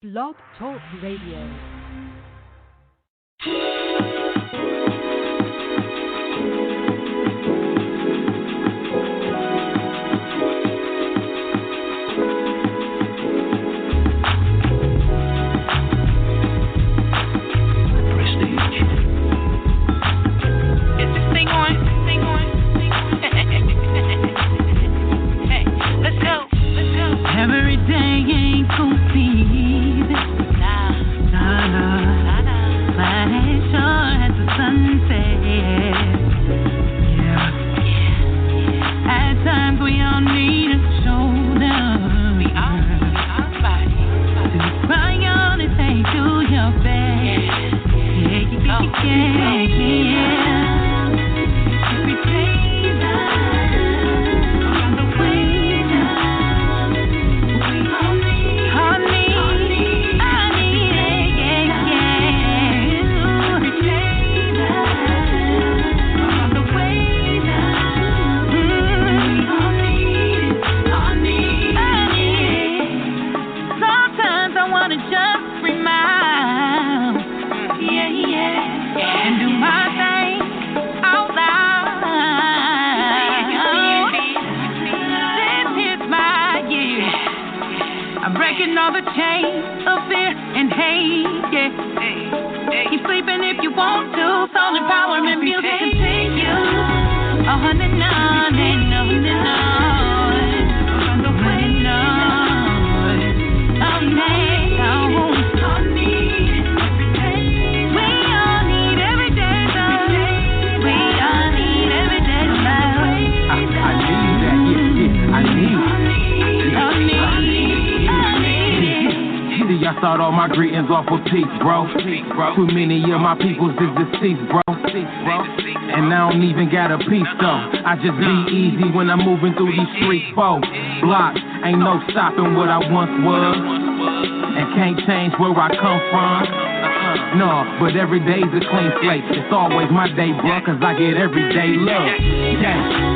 Blog Talk Radio. Too many of my peoples is deceased, bro. And I don't even got a piece, though. I just be easy when I'm moving through these streets, four blocks. Ain't no stopping what I once was. And can't change where I come from. No, but every day's a clean slate. It's always my day, bro, cause I get everyday love. Yeah.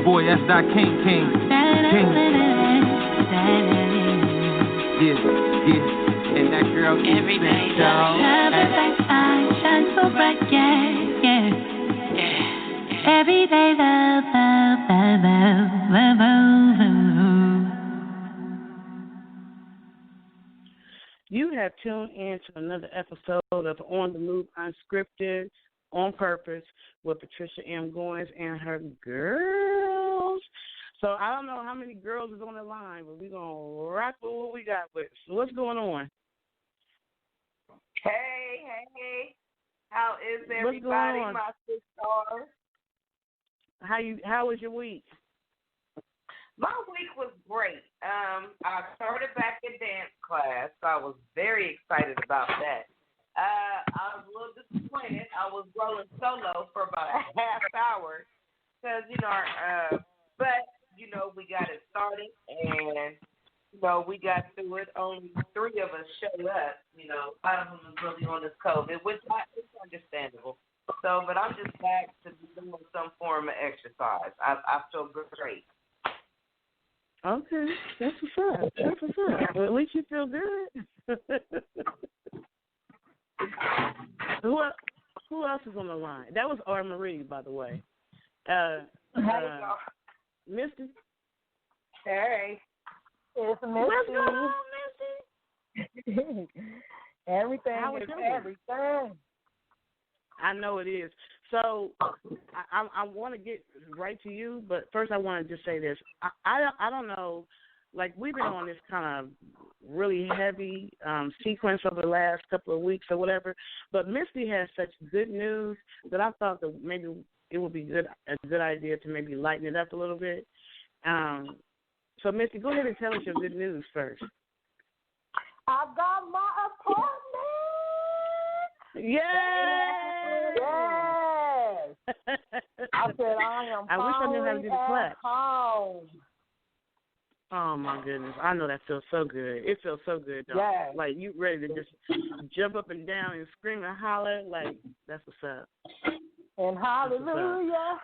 Boy, that's that King. Yeah. And that girl every day, love shine so bright, yeah. Every day, love. You have tuned in to another episode of On the Move Unscripted, On Purpose, with Patricia M. Goins and her girls. So I don't know how many girls is on the line, but we're going to rock with what we got with. So what's going on? Hey. How is everybody, my sisters? How was your week? My week was great. I started back in dance class, so I was very excited about that. I was a little disappointed. I was rolling solo for about a half hour because, but, we got it started and, we got through it. Only 3 of us showed up. A lot of them was really on this COVID, which is understandable. So, but I'm just back to doing some form of exercise. I feel great. Okay, that's what's up. Well, at least you feel good. Who else is on the line? That was R. Marie, by the way. Misty. Hey. It's Misty. What's going on, Misty? Everything is everything. I know it is. So I want to get right to you, but first I want to just say this. I don't know, like we've been on this kind of really heavy sequence over the last couple of weeks or whatever, but Misty has such good news that I thought that maybe it would be a good idea to maybe lighten it up a little bit. So, Misty, go ahead and tell us your good news first. I got my apartment. Yay! Yay! I said I am. I wish I knew how to do the clap. Home. Oh my goodness, I know that feels so good. It feels so good, though. Yes. Like you ready to just jump up and down and scream and holler. Like that's what's up. And hallelujah,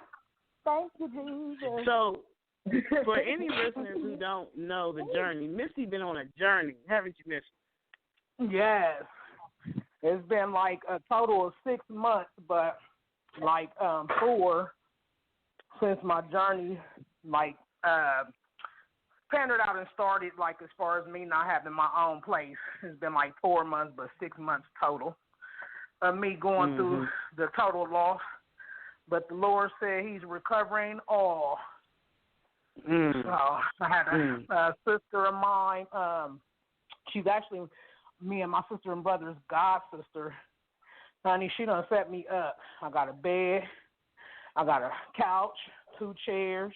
thank you, Jesus. So, for any listeners who don't know the journey, Missy been on a journey, haven't you, Missy? Yes. It's been like a total of 6 months, but like 4 since my journey pandered out and started, like as far as me not having my own place. It's been like 4 months, but 6 months total of me going through the total loss. But the Lord said He's recovering all. So I had a sister of mine. She's actually me and my sister and brother's god sister. Honey, she done set me up. I got a bed. I got a couch, 2 chairs.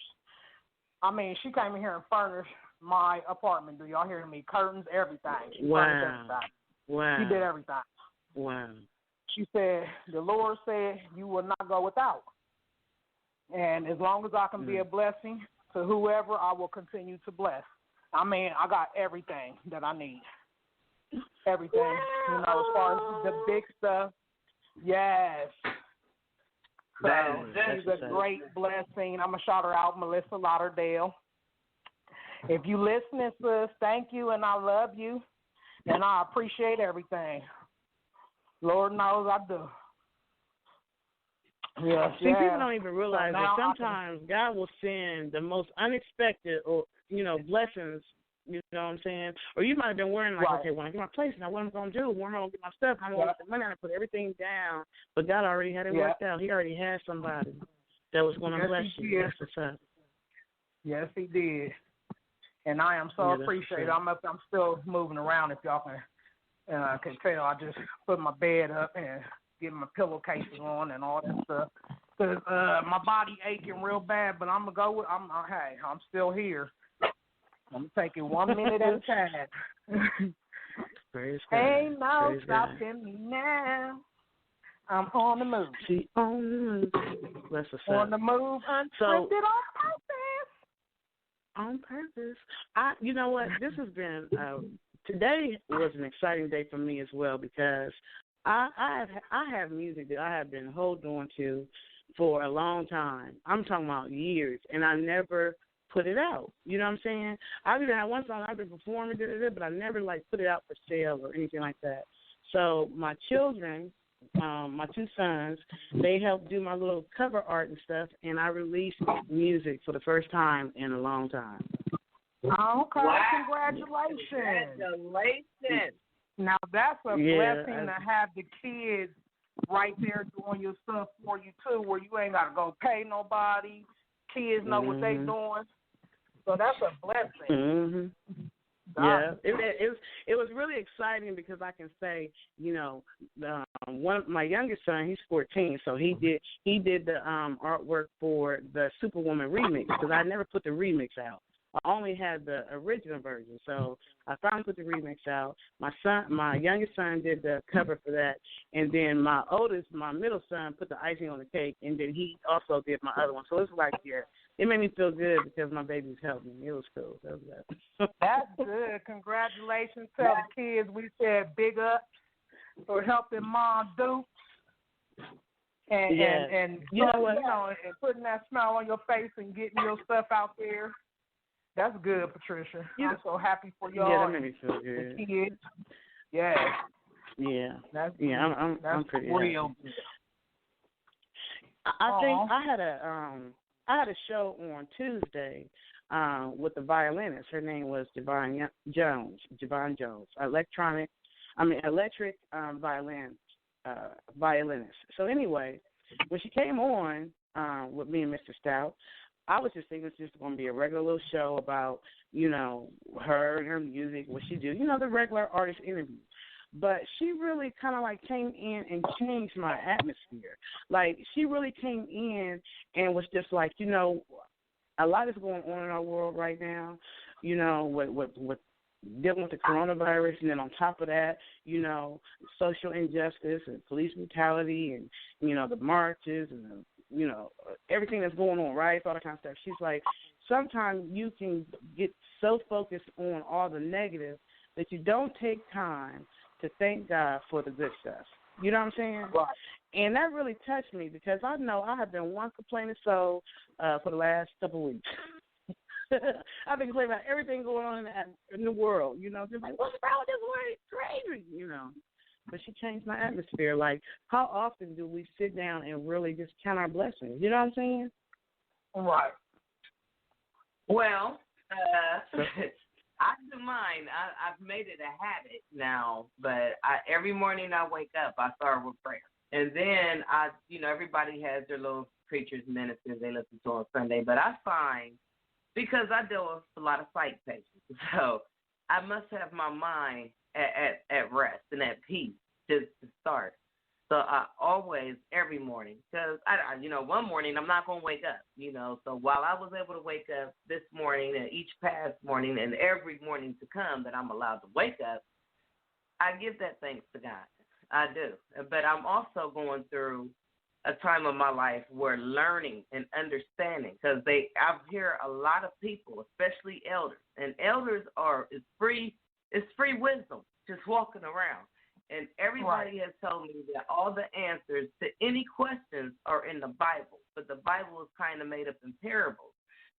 I mean, she came in here and furnished my apartment. Do y'all hear me? Curtains, everything. She furnished everything. Wow. She did everything. Wow. She said, the Lord said you will not go without. And as long as I can be a blessing to whoever, I will continue to bless. I mean, I got everything that I need. Everything. You know, as far as the big stuff. Yes. So she's a great blessing. I'm going to shout her out, Melissa Lauderdale. If you listening, sis, thank you, and I love you, and I appreciate everything. Lord knows I do. Yes, See, people don't even realize that sometimes God will send the most unexpected or, blessings, you know what I'm saying? Or you might have been worrying like, okay, when I get my place now, what am I going to do? Where am I going to get my stuff? How am I going to get the money? I put everything down. But God already had it worked out. He already had somebody that was going to bless you. That's what's up. Yes, He did. And I am so appreciative. I'm still moving around, if y'all can tell. I just put my bed up and get my pillowcases on and all that stuff. Cause my body aching real bad, but I'm gonna go with. I'm still here. I'm taking 1 minute at a time. Praise God. Ain't no stopping me now. I'm on the move. She on the move. Bless us. On the move, unscripted on purpose. You know what? This has been. Today was an exciting day for me as well because I have music that I have been holding on to for a long time. I'm talking about years, and I never put it out. You know what I'm saying? I've even had one song I've been performing, but I never put it out for sale or anything like that. So my children, my 2 sons, they helped do my little cover art and stuff, and I released music for the first time in a long time. Okay, wow. Congratulations. Congratulations. Now, that's a blessing to have the kids right there doing your stuff for you, too, where you ain't got to go pay nobody. Kids know what they doing. So that's a blessing. Yeah, it was really exciting because I can say, my youngest son, he's 14, so he did the artwork for the Superwoman remix because I never put the remix out. I only had the original version, so I finally put the remix out. My youngest son did the cover for that, and then my middle son, put the icing on the cake, and then he also did my other one. So it's it made me feel good because my babies helped me. It was cool. That was that. That's good. Congratulations. Tell the kids we said big ups for helping Mom Dukes. And you know what? And putting that smile on your face and getting your stuff out there. That's good, Patricia. Yeah. I'm so happy for y'all. Yeah, that made me feel good. The kids. Yeah. Yeah. That's I'm pretty real happy. I think I had a show on Tuesday with the violinist. Her name was Javon Jones. Electric violinist. So anyway, when she came on with me and Mr. Stout, I was just thinking it's just going to be a regular little show about, her and her music, what she do, the regular artist interview. But she really kind of came in and changed my atmosphere. She really came in and was just a lot is going on in our world right now, with dealing with the coronavirus, and then on top of that, social injustice and police brutality and, the marches and the everything that's going on, riots, all that kind of stuff. She's like, sometimes you can get so focused on all the negative that you don't take time to thank God for the good stuff. You know what I'm saying? Right. And that really touched me because I know I have been one complaining soul for the last couple of weeks. I've been complaining about everything going on in the world. Just like, what's wrong with this world? It's crazy, But she changed my atmosphere. Like, how often do we sit down and really just count our blessings? You know what I'm saying? Right. Well, I do mine. I've made it a habit now, but every morning I wake up, I start with prayer. And then everybody has their little preachers, ministers they listen to on Sunday. But I find, because I deal with a lot of psych patients, so I must have my mind at rest and at peace just to start. So I always, every morning, because, one morning I'm not going to wake up, So while I was able to wake up this morning and each past morning and every morning to come that I'm allowed to wake up, I give that thanks to God. I do. But I'm also going through a time of my life where learning and understanding, because I hear a lot of people, especially elders, and elders it's free wisdom just walking around. And everybody has told me that all the answers to any questions are in the Bible, but the Bible is kind of made up in parables.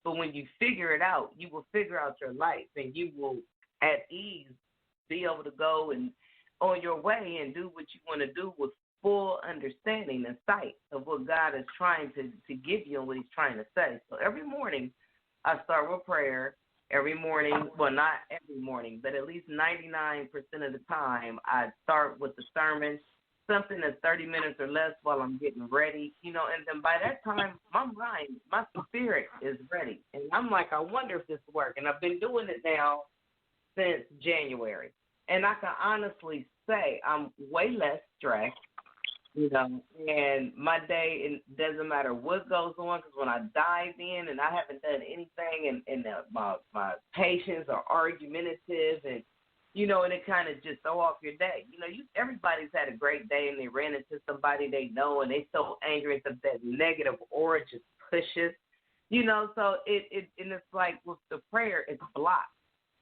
But when you figure it out, you will figure out your life, and you will at ease be able to go and on your way and do what you want to do with full understanding and sight of what God is trying to give you and what he's trying to say. So every morning I start with prayer. Every morning, well, not every morning, but at least 99% of the time, I start with the sermon, something that's 30 minutes or less while I'm getting ready, and then by that time, my mind, my spirit is ready. And I'm like, I wonder if this works. And I've been doing it now since January. And I can honestly say I'm way less stressed. And my day, it doesn't matter what goes on, because when I dive in and I haven't done anything and my patients are argumentative and, and it kind of just throw off your day. Everybody's had a great day and they ran into somebody they know and they so angry and that negative aura just pushes, so and it's like with the prayer, it's blocked.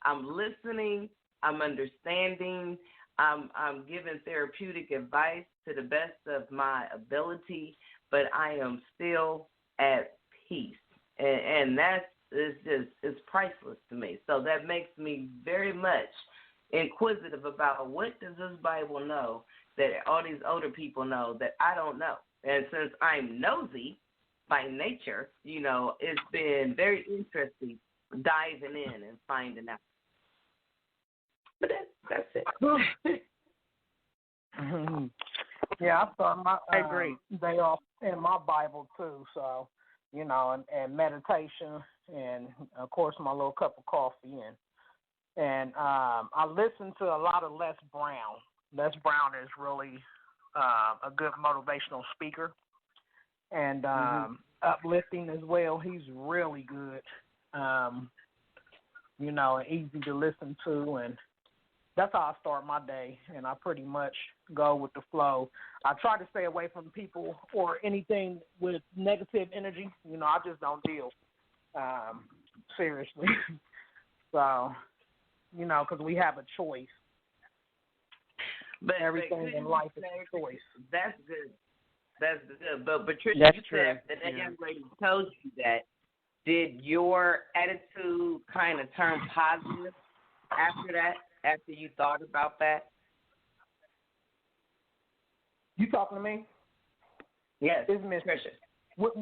I'm listening, I'm understanding, I'm giving therapeutic advice to the best of my ability, but I am still at peace, and that is it's priceless to me. So that makes me very much inquisitive about what does this Bible know that all these older people know that I don't know. And since I'm nosy by nature, it's been very interesting diving in and finding out. But that's it. Yeah, I start my I agree. day off in my Bible too. So, and meditation, and of course my little cup of coffee, and I listen to a lot of Les Brown. Les Brown is really a good motivational speaker, and uplifting as well. He's really good, and easy to listen to, and that's how I start my day, and I pretty much go with the flow. I try to stay away from people or anything with negative energy. I just don't deal seriously. So, because we have a choice. But everything in life is a choice. That's good. That's good. But Patricia, that's you true. said that young lady told you that. Did your attitude kind of turn positive after that? After you thought about that? You talking to me? Yes. It's Miss Patricia. What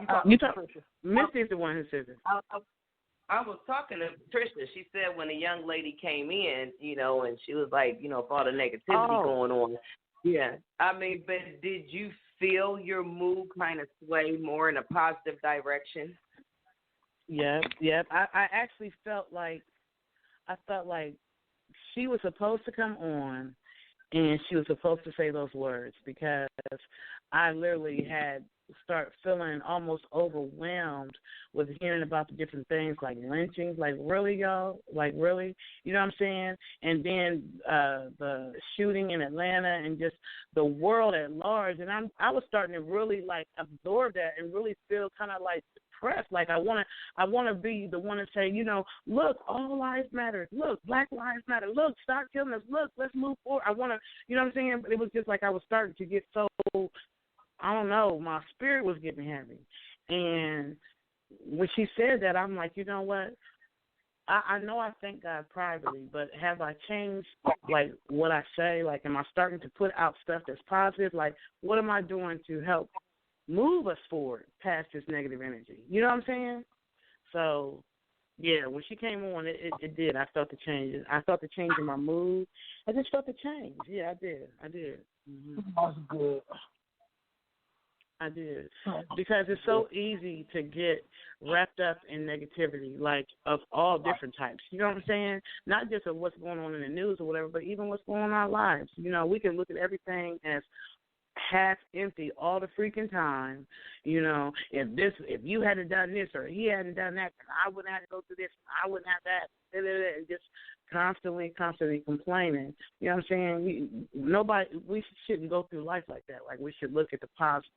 you talking to Patricia? Misty is the one who says it. I was talking to Patricia. She said when a young lady came in, and she was like, for all the negativity going on. Yeah. I mean, but did you feel your mood kind of sway more in a positive direction? Yep. I actually felt like she was supposed to come on and she was supposed to say those words, because I literally had start feeling almost overwhelmed with hearing about the different things like lynchings. Like, really, y'all? Like, really? You know what I'm saying? And then the shooting in Atlanta and just the world at large. And I was starting to really, like, absorb that and really feel kind of, like, depressed. Like, I want to be the one to say, you know, look, all lives matter. Look, Black lives matter. Look, stop killing us. Look, let's move forward. I want to, you know what I'm saying? But it was just like I was starting to get so, I don't know, my spirit was getting heavy. And when she said that, I'm like, you know what? I know I thank God privately, but have I changed, like, what I say? Like, am I starting to put out stuff that's positive? Like, what am I doing to help move us forward past this negative energy? You know what I'm saying? So, yeah, when she came on, it did. I felt the change. I felt the change in my mood. I just felt the change. Yeah, I did. Mm-hmm. That's good. I did. Because it's so easy to get wrapped up in negativity, like, of all different types. You know what I'm saying? Not just of what's going on in the news or whatever, but even what's going on in our lives. You know, we can look at everything as half empty all the freaking time. You know, if you hadn't done this or he hadn't done that, I wouldn't have to go through this, I wouldn't have that, and just constantly complaining. You know what I'm saying? We shouldn't go through life like that. Like, we should look at the positive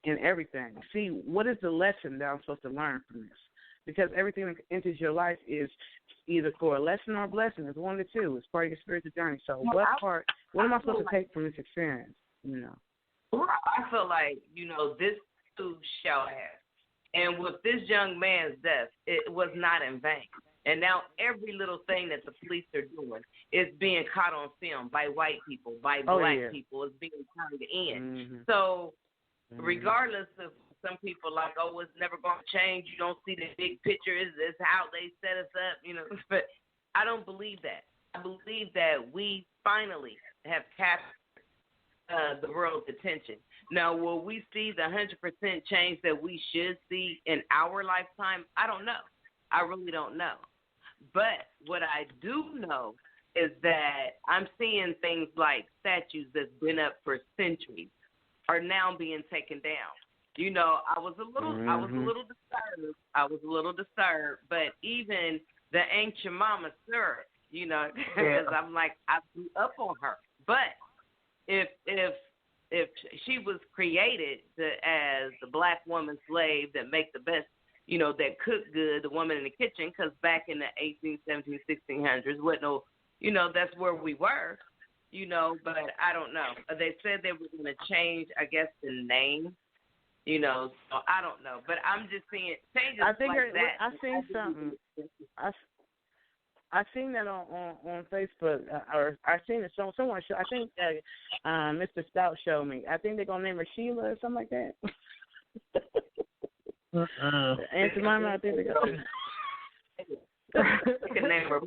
in everything. See, what is the lesson that I'm supposed to learn from this? Because everything that enters your life is either for a lesson or a blessing. It's one of the two. It's part of your spiritual journey. So what am I supposed to take from this experience? You know, I feel like, you know, this too shall pass. And with this young man's death, it was not in vain. And now every little thing that the police are doing is being caught on film by white people, by black people. It's being turned in. Mm-hmm. So regardless of some people like, oh, it's never going to change, you don't see the big picture, it's how they set us up, you know. But I don't believe that. I believe that we finally have captured the world's attention. Now, will we see the 100% change that we should see in our lifetime? I don't know. I really don't know. But what I do know is that I'm seeing things like statues that's been up for centuries are now being taken down. You know, I was a little disturbed. But even the ancient Mama Syrup, you know, because I'm like, I grew up on her. But if she was created as the black woman slave that make the best, you know, that cook good, the woman in the kitchen, because back in the 18, 17, 1600s, wasn't no, you know, that's where we were. You know, but I don't know. They said they were going to change, I guess, the name. You know, so I don't know. But I'm just seeing changes like that. I seen something. I seen that on Facebook, or I seen it. Someone show. I think Mr. Stout showed me. I think they're gonna name her Sheila or something like that. Aunt Jemima, I think they're gonna. Name her.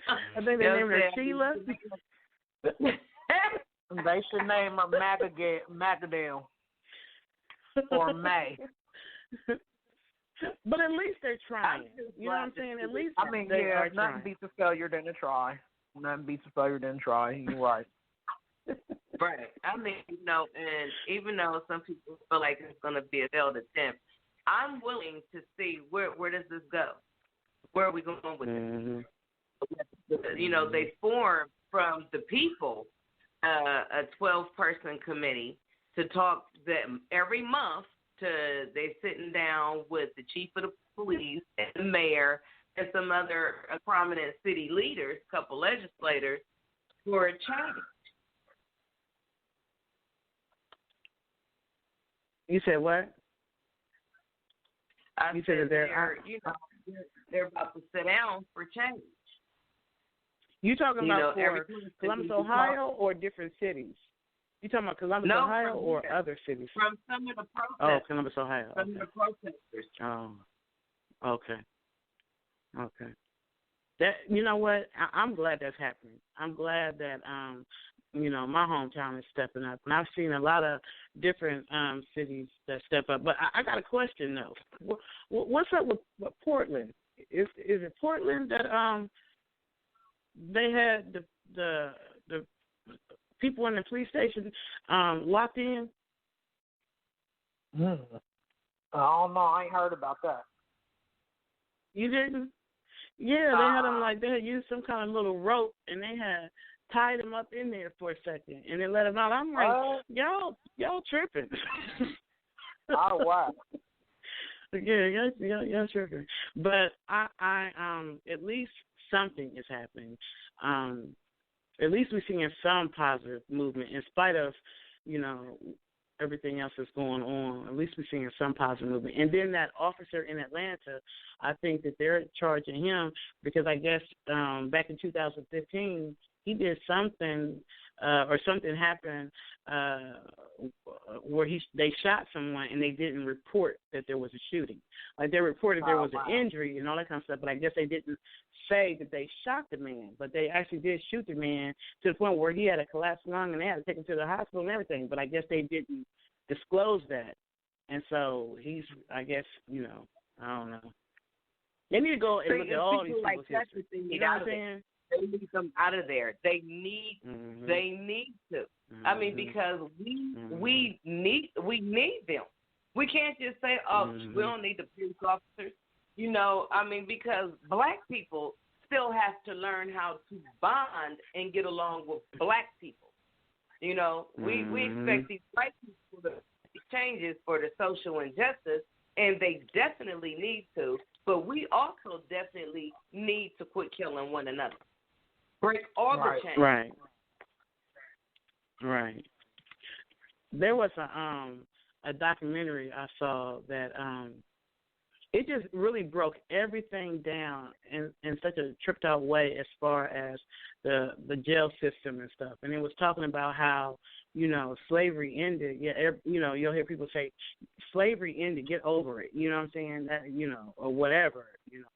I think they named her Sheila. They should name her Magadale or May. But at least they're trying. You know what I'm saying? At least they are trying. Nothing beats a failure than a try. Nothing beats a failure than a try. You're right. Right. I mean, you know, and even though some people feel like it's going to be a failed attempt, I'm willing to see where does this go? Where are we going with this? You know, they formed from the people a 12-person committee to talk them every month. They're sitting down with the chief of the police and the mayor and some other prominent city leaders, a couple legislators, for a change. You said what? You said they're about to sit down for change. You talking about for Columbus, Ohio, or different cities? You talking about Columbus, Ohio, or other cities? From some of the protesters. Oh, Columbus, Ohio. From the protesters. Oh, okay. That, you know what? I'm glad that's happening. I'm glad that you know, my hometown is stepping up, and I've seen a lot of different cities that step up. But I got a question though. What's up with Portland? Is it Portland that they had the people in the police station locked in? I don't know. I ain't heard about that. You didn't? Yeah, they had him like they had used some kind of little rope, and they had tied him up in there for a second, and then let him out. I'm like, y'all tripping. Oh wow. Yeah, y'all tripping. But I at least something is happening. At least we're seeing some positive movement in spite of, everything else that's going on. At least we're seeing some positive movement. And then that officer in Atlanta, I think that they're charging him because I guess back in 2015 he did something or something happened where they shot someone and they didn't report that there was a shooting. Like they reported there was an injury and all that kind of stuff, but I guess they didn't say that they shot the man, but they actually did shoot the man to the point where he had a collapsed lung and they had to take him to the hospital and everything, but I guess they didn't disclose that. And so he's, I guess, I don't know. They need to go and look at all these people's history. You know what I'm saying? They need them out of there. They need to. I mean, because we need them. We can't just say, we don't need the police officers. I mean, because black people still have to learn how to bond and get along with black people. We expect these white people to make changes for the social injustice, and they definitely need to. But we also definitely need to quit killing one another. Break all the chains. Right. There was a documentary I saw that it just really broke everything down in such a tripped out way as far as the jail system and stuff. And it was talking about how, slavery ended. Yeah, you'll hear people say, slavery ended, get over it. You know what I'm saying? That, or whatever.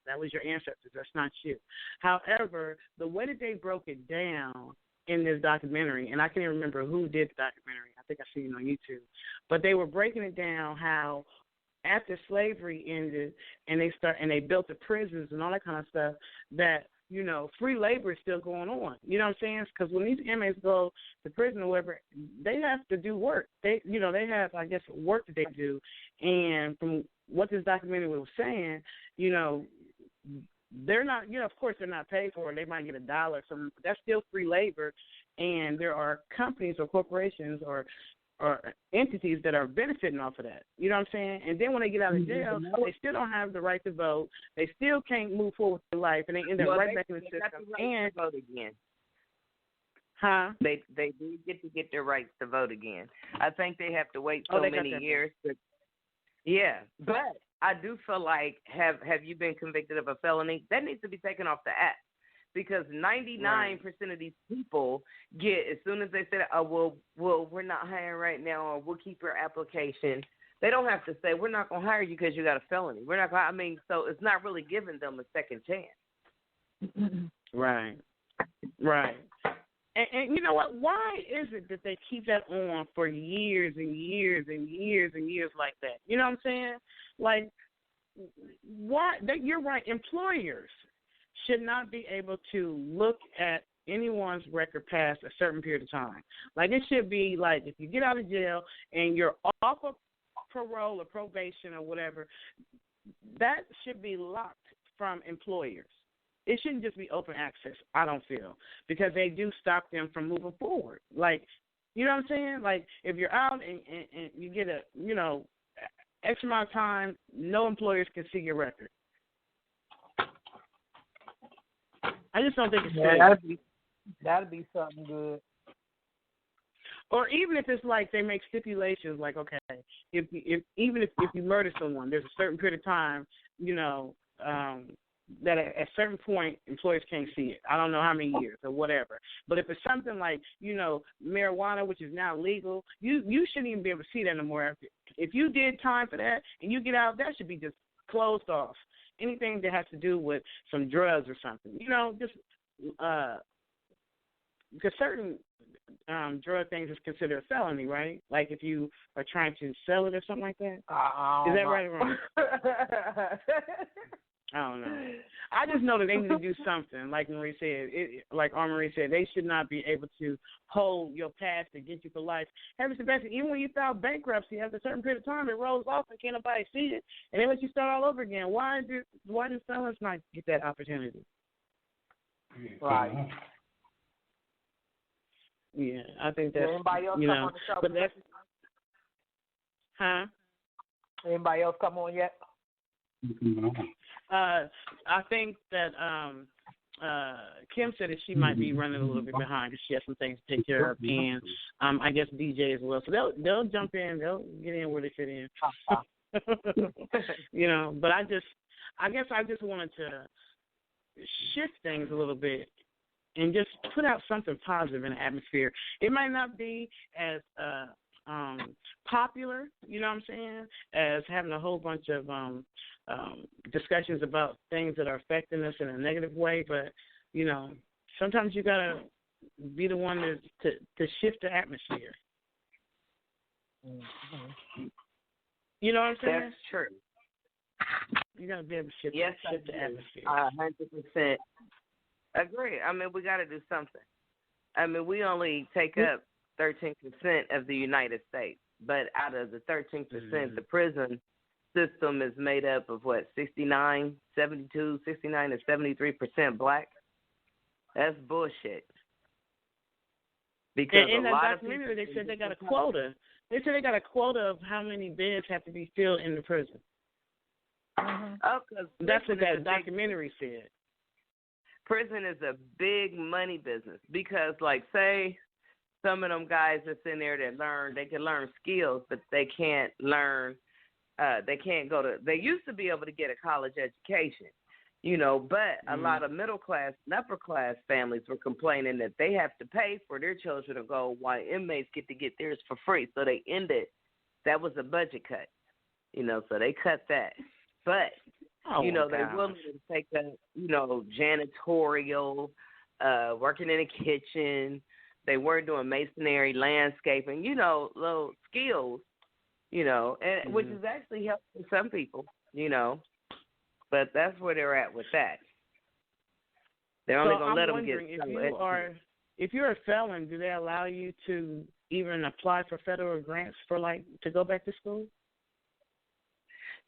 That was your ancestors. That's not you. However, the way that they broke it down in this documentary, and I can't even remember who did the documentary. I think I seen it on YouTube. But they were breaking it down how after slavery ended and they built the prisons and all that kind of stuff, that free labor is still going on. You know what I'm saying? Because when these inmates go to prison or whatever, they have to do work. They have, I guess, work that they do. And from what this documentary was saying, they're not, of course they're not paid for it. They might get $1 or something, but that's still free labor. And there are companies or corporations or entities that are benefiting off of that. You know what I'm saying? And then when they get out of jail, they still don't have the right to vote. They still can't move forward with their life, and they end up right back in the system. And vote again. Huh? They do get their rights to vote again. I think they have to wait so many years. But I do feel like have you been convicted of a felony? That needs to be taken off the act. Because 99% of these people get, as soon as they say, well, we're not hiring right now, or we'll keep your application. They don't have to say, we're not going to hire you because you got a felony. We're not going. So it's not really giving them a second chance. Right. And you know what? Why is it that they keep that on for years and years and years and years like that? You know what I'm saying? Like, why? You're right. Employers should not be able to look at anyone's record past a certain period of time. Like, it should be like if you get out of jail and you're off of parole or probation or whatever, that should be locked from employers. It shouldn't just be open access, I don't feel, because they do stop them from moving forward. Like, you know what I'm saying? Like, if you're out and you get a, X amount of time, no employers can see your record. I just don't think it's fair. That'd be something good. Or even if it's like they make stipulations, like, okay, if you murder someone, there's a certain period of time, that at a certain point employers can't see it. I don't know how many years or whatever. But if it's something like, marijuana, which is now legal, you shouldn't even be able to see that anymore. If you did time for that and you get out, that should be just closed off. Anything that has to do with some drugs or something, just because certain drug things is considered a felony, right? Like if you are trying to sell it or something like that. Is that right or wrong? I don't know. I just know that they need to do something. Like Marie said, like Marie said, they should not be able to hold your past to get you for life. Heaven Sebastian, even when you file bankruptcy, after a certain period of time, it rolls off and can't nobody see it, and they let you start all over again. Why do felons not get that opportunity? Right. Yeah, I think that's, anybody else you come know, on the show? but that's, huh? Anybody else come on yet? I think that Kim said that she might be running a little bit behind because she has some things to take care of, and I guess DJ as well. So they'll jump in, they'll get in where they fit in. You know, but I guess I just wanted to shift things a little bit and just put out something positive in the atmosphere. It might not be as popular, you know what I'm saying, as having a whole bunch of discussions about things that are affecting us in a negative way, but, you know, sometimes you got to be the one to shift the atmosphere. Mm-hmm. You know what I'm saying? That's true. You got to be able to shift the atmosphere. 100% agree. I mean, we got to do something. I mean, we only take up 13% of the United States, but out of the 13%, the prison system is made up of 69 to 73% black. That's bullshit. Because in a that lot of documentary, people, they said they got a quota. They said they got a quota of how many beds have to be filled in the prison. Oh, that's what that documentary said. Prison is a big money business because, like, say some of them guys that's in there that they can learn skills, but they can't learn. They can't go to. They used to be able to get a college education, you know, but a lot of middle class and upper class families were complaining that they have to pay for their children to go, while inmates get to get theirs for free. So they ended. That was a budget cut, you know. So they cut that. But, you know, they willing to take the, you know, janitorial, working in a kitchen. They weren't doing masonry, landscaping, you know, little skills, you know, and which is actually helping some people, you know. But that's where they're at with that. They're only going to let them get if you're a felon, do they allow you to even apply for federal grants for, like, to go back to school?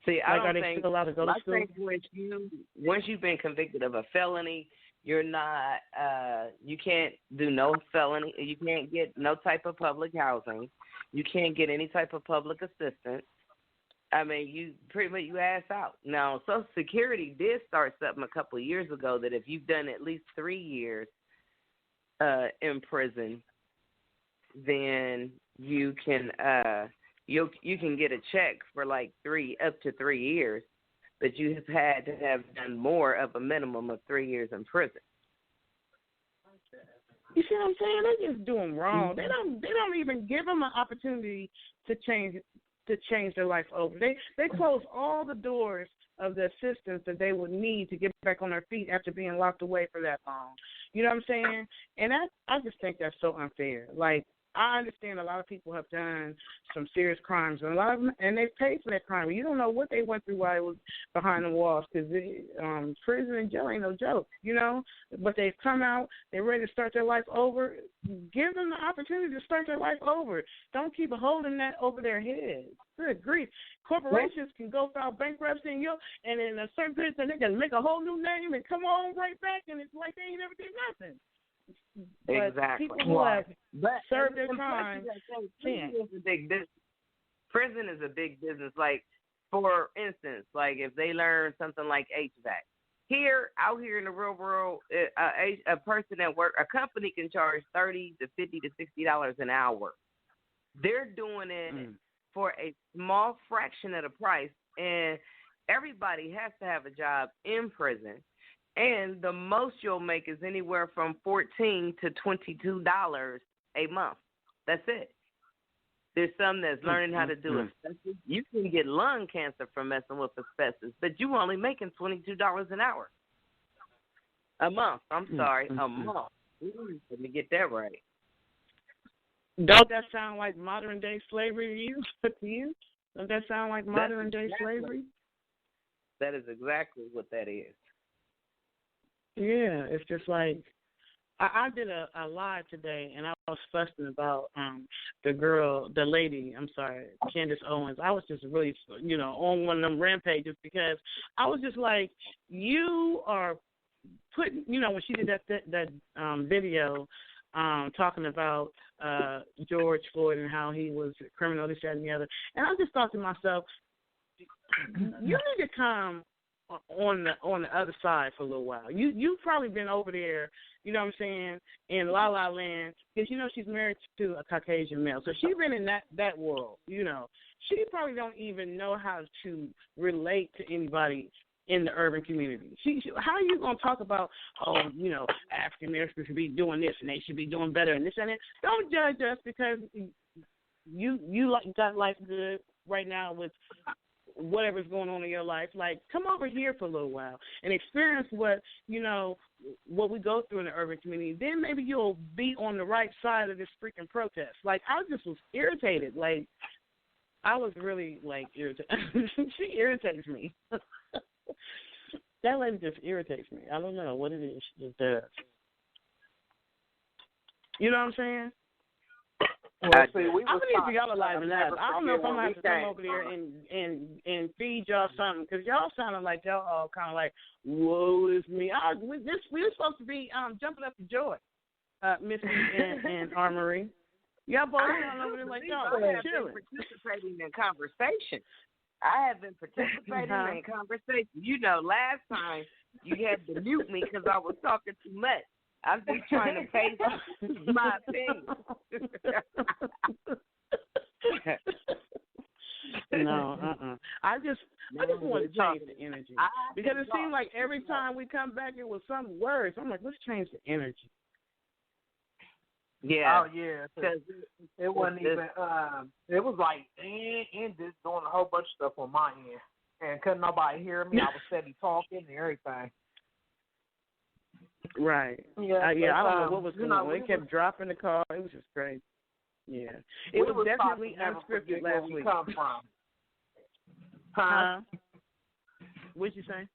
See, I don't are they think. still allowed to go to school? I think once you've been convicted of a felony, you're not. You can't do no felony. You can't get no type of public housing. You can't get any type of public assistance. I mean, you pretty much you ass out. Now, Social Security did start something a couple of years ago that if you've done at least 3 years in prison, then you can. You can get a check for like up to 3 years, but you have had to have done more of a minimum of 3 years in prison. You see what I'm saying? They're just doing wrong. They don't even give them an opportunity to change their life over. They close all the doors of the assistance that they would need to get back on their feet after being locked away for that long. You know what I'm saying? And I just think that's so unfair. Like, I understand a lot of people have done some serious crimes, and a lot of them, and they've paid for that crime. You don't know what they went through while they was behind the walls, because prison and jail ain't no joke, you know. But they've come out, they're ready to start their life over. Give them the opportunity to start their life over. Don't keep holding that over their heads. Good grief. Corporations can go file bankruptcy and in a certain period of time, they can make a whole new name and come on right back, and it's like they ain't never did nothing. But exactly. People who have served their time. Prison is a big business. Prison is a big business. Like, for instance, like if they learn something like HVAC. Out here in the real world, a person at work, a company can charge $30 to $50 to $60 an hour. They're doing it for a small fraction of the price, and everybody has to have a job in prison. And the most you'll make is anywhere from $14 to $22 a month. That's it. There's some that's learning how to do asbestos. You can get lung cancer from messing with asbestos, but you only making $22 an hour. A month. I'm sorry, a month. Let me get that right. Don't that sound like modern day slavery to you? Don't that sound like modern day slavery? That is exactly what that is. Yeah, it's just like I did a live today, and I was fussing about the lady. I'm sorry, Candace Owens. I was just really, on one of them rampages because I was just like, you are putting, when she did that video talking about George Floyd and how he was a criminal, this, that, and the other, and I just thought to myself, you need to come on the other side for a little while. You've probably been over there, you know what I'm saying, in La La Land, because she's married to a Caucasian male, so she's been in that world. She probably don't even know how to relate to anybody in the urban community. How are you gonna talk about African Americans should be doing this and they should be doing better and this and that? Don't judge us because you got life good right now with whatever's going on in your life. Like, come over here for a little while and experience what we go through in the urban community. Then maybe you'll be on the right side of this freaking protest. Like, I just was irritated. Like, I was really, irritated. She irritates me. That lady just irritates me. I don't know what it is. She just does. You know what I'm saying? Well, I believe y'all are live and live. I don't know if I'm going to have to come over there and feed y'all something, because y'all sounding like y'all all kind of like, whoa, it's me. We were supposed to be jumping up to joy, Missy and Armory. Y'all both sound over there like y'all chilling. Participating in conversation. I have been participating in conversation. Last time you had to mute me because I was talking too much. I'm just trying to pay my opinion. No, I just want to change the energy, because it seemed like every time we come back it was some words. I'm like, let's change the energy. Yeah. Oh yeah, because it wasn't even. It was like and just doing a whole bunch of stuff on my end, and couldn't nobody hear me. I was steady talking and everything. Right. Yeah. I don't know what was going on. They kept dropping the call. It was just crazy. Yeah. It was definitely unscripted last week. Come from. Huh? What'd you say?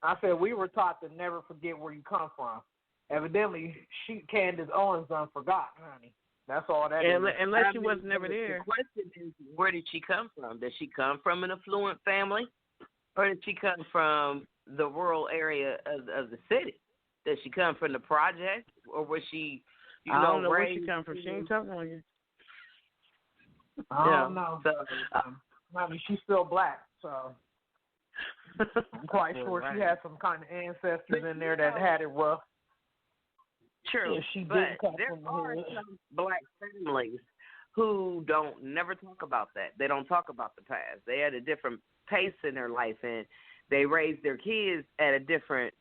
I said we were taught to never forget where you come from. Evidently, Candace Owens forgot, honey. That's all that is. Unless she was never there. The question is, where did she come from? Did she come from an affluent family, or did she come from the rural area of the city? Did she come from the project, or was she, I don't know where she come from. She ain't talking on you. I don't know. So, I mean, she's still black, so I'm quite sure she had some kind of ancestors in there that had it rough. True, yeah, but there are some black families who don't never talk about that. They don't talk about the past. They had a different pace in their life, and they raised their kids at a different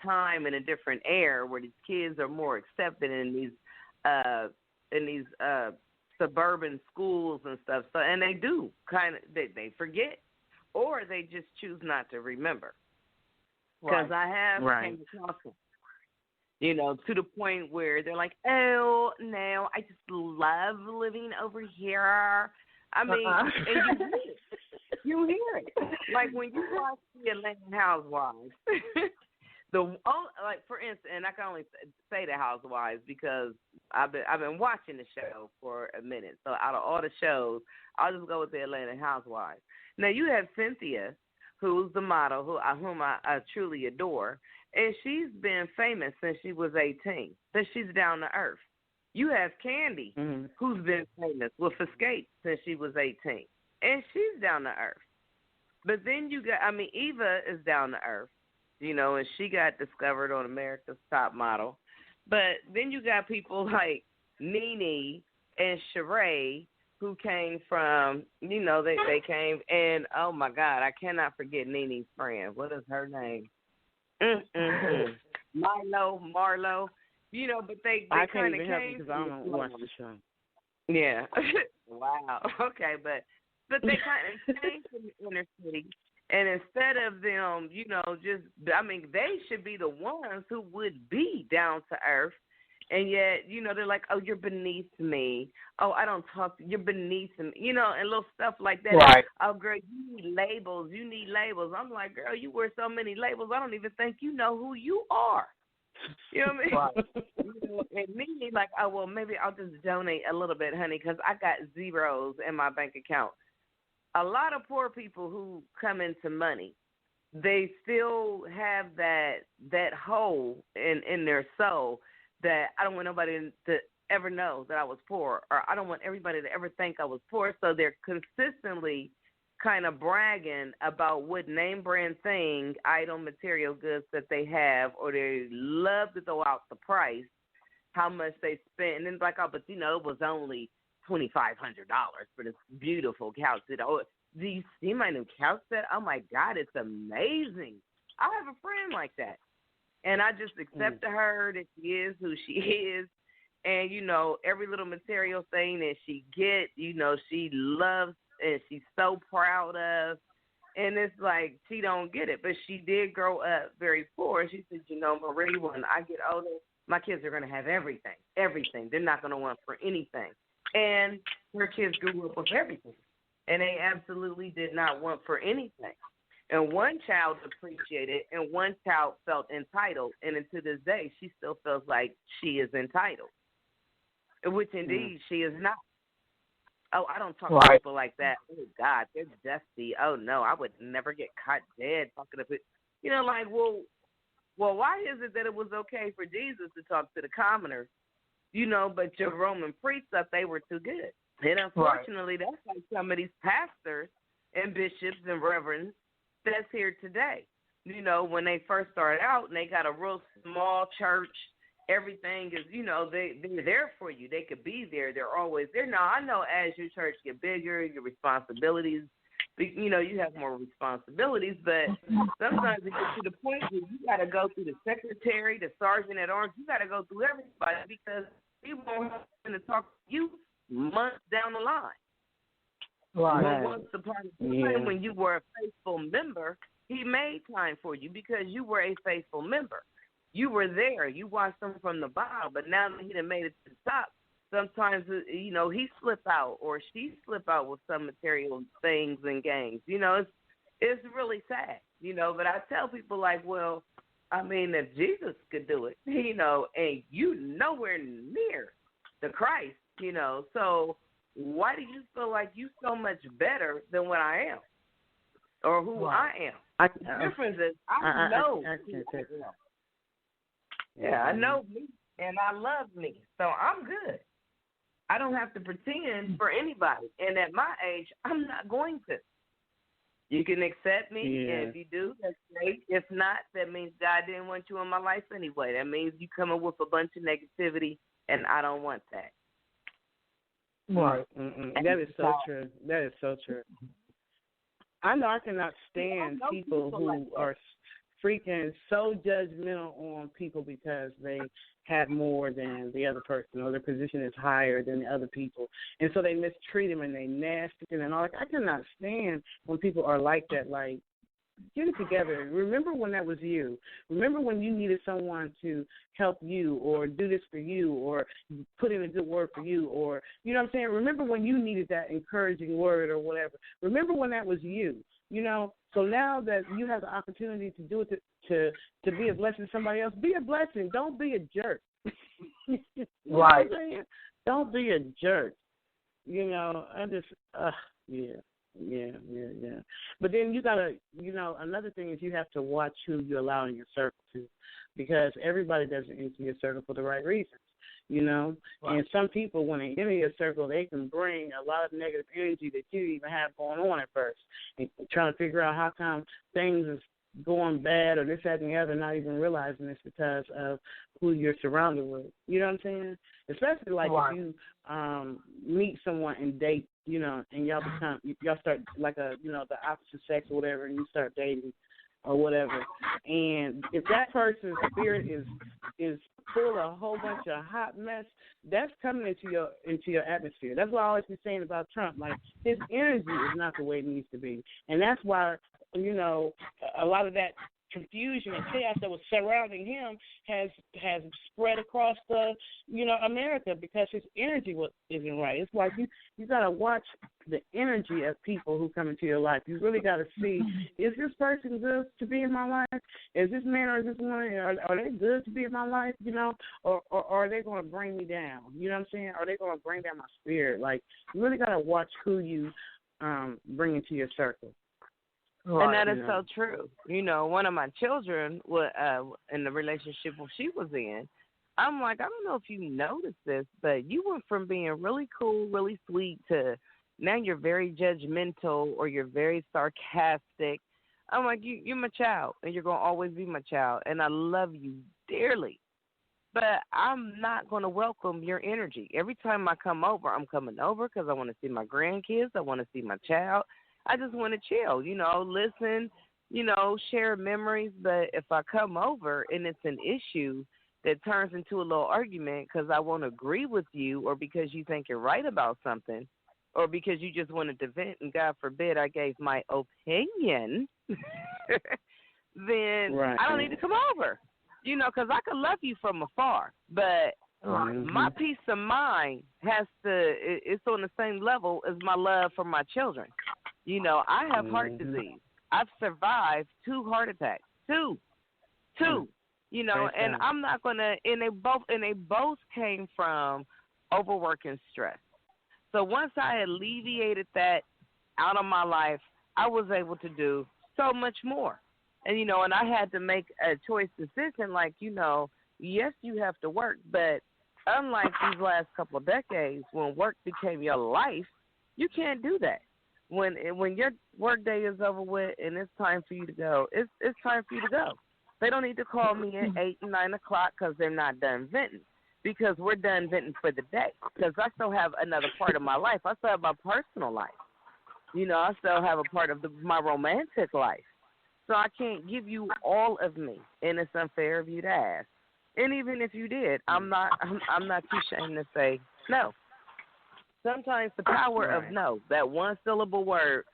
time in a different era, where these kids are more accepted in these suburban schools and stuff. So, and they do they forget, or they just choose not to remember. Because I have came across them, to the point where they're like, oh no, I just love living over here. I mean, and you hear it. Like when you watch the Atlanta Housewives. For instance, and I can only say the Housewives because I've been watching the show for a minute. So out of all the shows, I'll just go with the Atlanta Housewives. Now you have Cynthia, who's the model whom I truly adore, and she's been famous since she was 18. So she's down to earth. You have Candy, who's been famous with Escape since she was 18, and she's down to earth. But then Eva is down to earth. And she got discovered on America's Top Model. But then you got people like Nene and Sheree, who came from, they came, and oh my God, I cannot forget Nene's friend. What is her name? Marlo. But they kind of came. Because I don't watch the show. Yeah. Wow. Okay, but they kind of came from the inner city. And instead of them, they should be the ones who would be down to earth And yet, you know, they're like, oh, you're beneath me. Oh, I don't talk to you. You're beneath me. You know, and little stuff like that. Right. Oh, girl, you need labels. You need labels. I'm like, girl, you wear so many labels, I don't even think you know who you are. You know what I mean? Right. You know, and me, like, oh, well, maybe I'll just donate a little bit, honey, because I got zeros in my bank account. A lot of poor people who come into money, they still have that hole in their soul that I don't want nobody to ever know that I was poor, or I don't want everybody to ever think I was poor. So they're consistently kind of bragging about what name brand thing, item, material goods that they have, or they love to throw out the price, how much they spent. And then like, oh, but you know, it was only $2,500 for this beautiful couch. Oh, do you see my new couch set? Oh my God, it's amazing. I have a friend like that. And I just accepted her that she is who she is. And, you know, every little material thing that she gets, you know, she loves and she's so proud of. And it's like she don't get it. But she did grow up very poor. She said, you know, Marie, when I get older, my kids are going to have everything, everything. They're not going to want for anything. And her kids grew up with everything. And they absolutely did not want for anything. And one child appreciated and one child felt entitled. And to this day, she still feels like she is entitled, which indeed she is not. Oh, I don't talk to people like that. Oh, God, they're dusty. Oh, no, I would never get caught dead talking to people. You know, like, well, why is it that it was okay for Jesus to talk to the commoners, you know, but your Roman priests thought they were too good? And unfortunately, that's like some of these pastors and bishops and reverends that's here today. You know, when they first started out and they got a real small church, everything is, you know, they're there for you. They could be there. They're always there. Now, I know as your church get bigger, your responsibilities, you know, you have more responsibilities, but sometimes it gets to the point where you got to go through the secretary, the sergeant at arms. You got to go through everybody because he won't have to talk to you months down the line. Right. But once upon a time, when you were a faithful member, he made time for you because you were a faithful member. You were there. You watched him from the bottom, but now that he done made it to the top, sometimes, you know, he slip out or she slip out with some material things and games. You know, it's really sad, you know, but I tell people like, well, I mean, if Jesus could do it, you know, and you nowhere near the Christ, you know, so why do you feel like you so much better than what I am or who I am? The difference is I know. Yeah, I know me, and I love me, so I'm good. I don't have to pretend for anybody, and at my age, I'm not going to. You can accept me, and if you do, that's great. If not, that means God didn't want you in my life anyway. That means you coming with a bunch of negativity, and I don't want that. Right. That is so true. That is so true. I know I cannot stand people who are freaking so judgmental on people because they have more than the other person or their position is higher than the other people. And so they mistreat them and they nasty and all. Like, I cannot stand when people are like that. Like, get it together. Remember when that was you. Remember when you needed someone to help you or do this for you or put in a good word for you or, you know what I'm saying? Remember when you needed that encouraging word or whatever. Remember when that was you, you know? So now that you have the opportunity to do it to be a blessing to somebody else, be a blessing. Don't be a jerk. Right. Don't be a jerk. You know, I just, Yeah. But then you got to, you know, another thing is you have to watch who you allow in your circle too, because everybody doesn't enter your circle for the right reasons, you know. Right. And some people, when they enter your circle, they can bring a lot of negative energy that you didn't even have going on at first, and trying to figure out how come things is going bad or this, that, and the other, not even realizing it's because of who you're surrounded with. You know what I'm saying? Especially like if you meet someone and date, you know, and y'all start like a, you know, the opposite sex or whatever, and you start dating or whatever. And if that person's spirit is full of a whole bunch of hot mess, that's coming into your atmosphere. That's what I always been saying about Trump. Like, his energy is not the way it needs to be, and that's why, you know, a lot of that confusion and chaos that was surrounding him has spread across the America because his energy isn't right. It's like you gotta watch the energy of people who come into your life. You really gotta see, is this person good to be in my life? Is this man or is this woman, are they good to be in my life? Or are they gonna bring me down? You know what I'm saying? Are they gonna bring down my spirit? Like, you really gotta watch who you bring into your circle. And that is so true. One of my children, in the relationship she was in, I'm like, I don't know if you noticed this, but you went from being really cool, really sweet to now you're very judgmental or you're very sarcastic. I'm like, you're my child, and you're going to always be my child, and I love you dearly. But I'm not going to welcome your energy. Every time I come over, I'm coming over because I want to see my grandkids. I want to see my child. I just want to chill, listen, share memories. But if I come over and it's an issue that turns into a little argument because I won't agree with you or because you think you're right about something or because you just wanted to vent and God forbid I gave my opinion, then I don't need to come over, because I could love you from afar. But my peace of mind it's on the same level as my love for my children. I have heart disease. I've survived 2 heart attacks. Two. And I'm not gonna. And they both came from overwork and stress. So once I alleviated that out of my life, I was able to do so much more. And and I had to make a choice decision. Like yes, you have to work, but unlike these last couple of decades, when work became your life, you can't do that. When your work day is over with and it's time for you to go, it's time for you to go. They don't need to call me at 8 and 9 o'clock because they're not done venting, because we're done venting for the day. Because I still have another part of my life. I still have my personal life. I still have a part of my romantic life. So I can't give you all of me, and it's unfair of you to ask. And even if you did, I'm not too ashamed to say no. Sometimes the power of no, that one syllable word,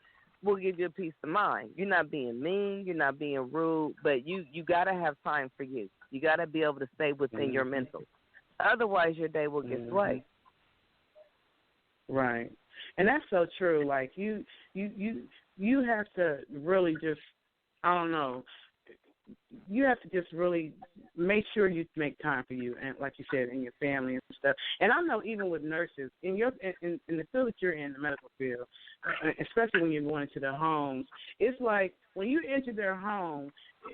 will give you a peace of mind. You're not being mean, you're not being rude, but you got to have time for you. You got to be able to stay within your mental. Otherwise, your day will get swayed. Right. And that's so true. Like, you have to really just, I don't know, you have to just really make sure you make time for you, and like you said, in your family and stuff. And I know even with nurses in the field that you're in, the medical field, especially when you're going into their homes, it's like when you enter their home,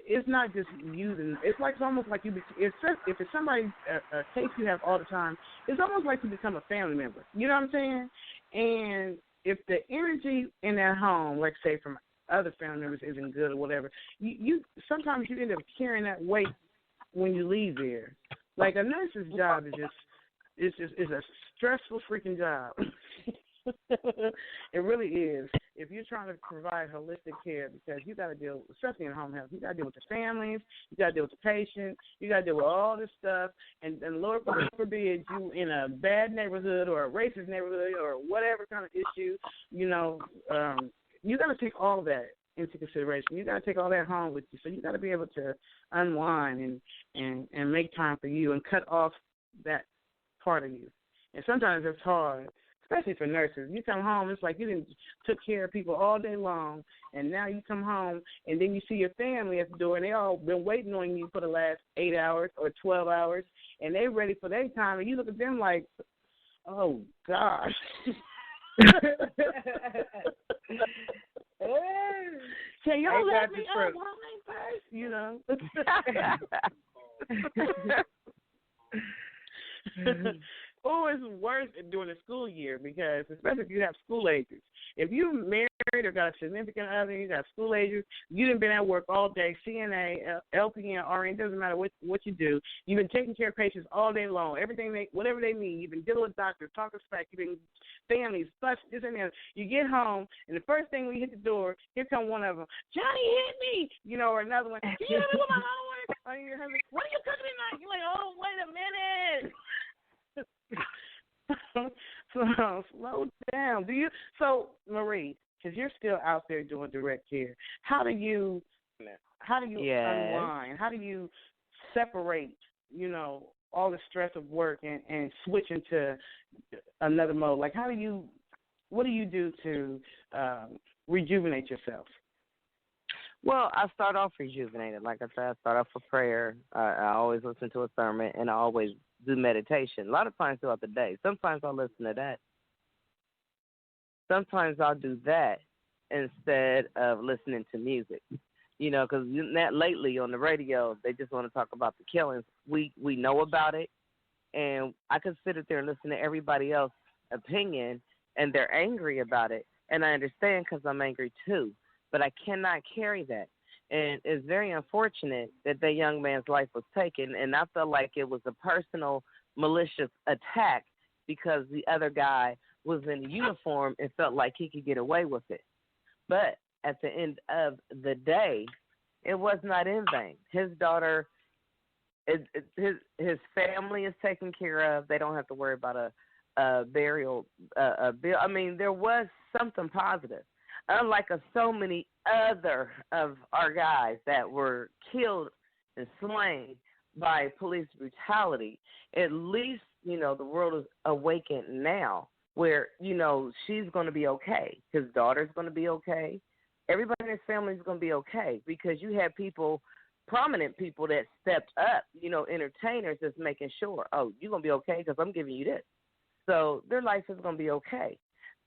it's not just using. It's almost like if it's somebody a case you have all the time, it's almost like you become a family member. You know what I'm saying? And if the energy in that home, like say from other family members isn't good or whatever, you sometimes you end up carrying that weight when you leave there. Like a nurse's job is a stressful freaking job. It really is. If you're trying to provide holistic care, because you got to deal, especially in home health, you got to deal with the families, you got to deal with the patient, you got to deal with all this stuff, and Lord forbid you in a bad neighborhood or a racist neighborhood or whatever kind of issue, you got to take all that into consideration. You got to take all that home with you. So you got to be able to unwind and make time for you and cut off that part of you. And sometimes it's hard, especially for nurses. You come home, it's like you didn't took care of people all day long, and now you come home, and then you see your family at the door, and they all been waiting on you for the last 8 hours or 12 hours, and they ready for their time, and you look at them like, oh, gosh. Can y'all let me unwind first? You know. Or it's worse during the school year, because especially if you have school agers. If you're married or got a significant other, you got school agers, you done been at work all day, CNA, LPN, RN, doesn't matter what you do. You've been taking care of patients all day long. Whatever they need. You've been dealing with doctors, talking spec. You've been families, plus this and that. You get home, and the first thing when you hit the door, here come one of them. Johnny hit me, or another one. Can you help me with my homework? Or your husband, what are you cooking tonight? You're like, oh, wait a minute. So slow down. So Marie, because you're still out there doing direct care, how do you How do you unwind? How do you separate, all the stress of work and switch into another mode? Like, what do you do to rejuvenate yourself? Well, I start off rejuvenated. Like I said, I start off with prayer. I always listen to a sermon, and I always do meditation. A lot of times throughout the day. Sometimes I'll listen to that. Sometimes I'll do that instead of listening to music. Because lately on the radio, they just want to talk about the killings. We know about it, and I can sit there and listen to everybody else's opinion, and they're angry about it. And I understand because I'm angry too. But I cannot carry that. And it's very unfortunate that that young man's life was taken, and I felt like it was a personal, malicious attack because the other guy was in uniform and felt like he could get away with it. But at the end of the day, it was not in vain. His daughter, his family is taken care of. They don't have to worry about a burial bill. I mean, there was something positive. Unlike so many other of our guys that were killed and slain by police brutality, at least, the world is awakened now where, she's going to be okay. His daughter's going to be okay. Everybody in his family is going to be okay because you had people, prominent people that stepped up, entertainers that's making sure, oh, you're going to be okay because I'm giving you this. So their life is going to be okay.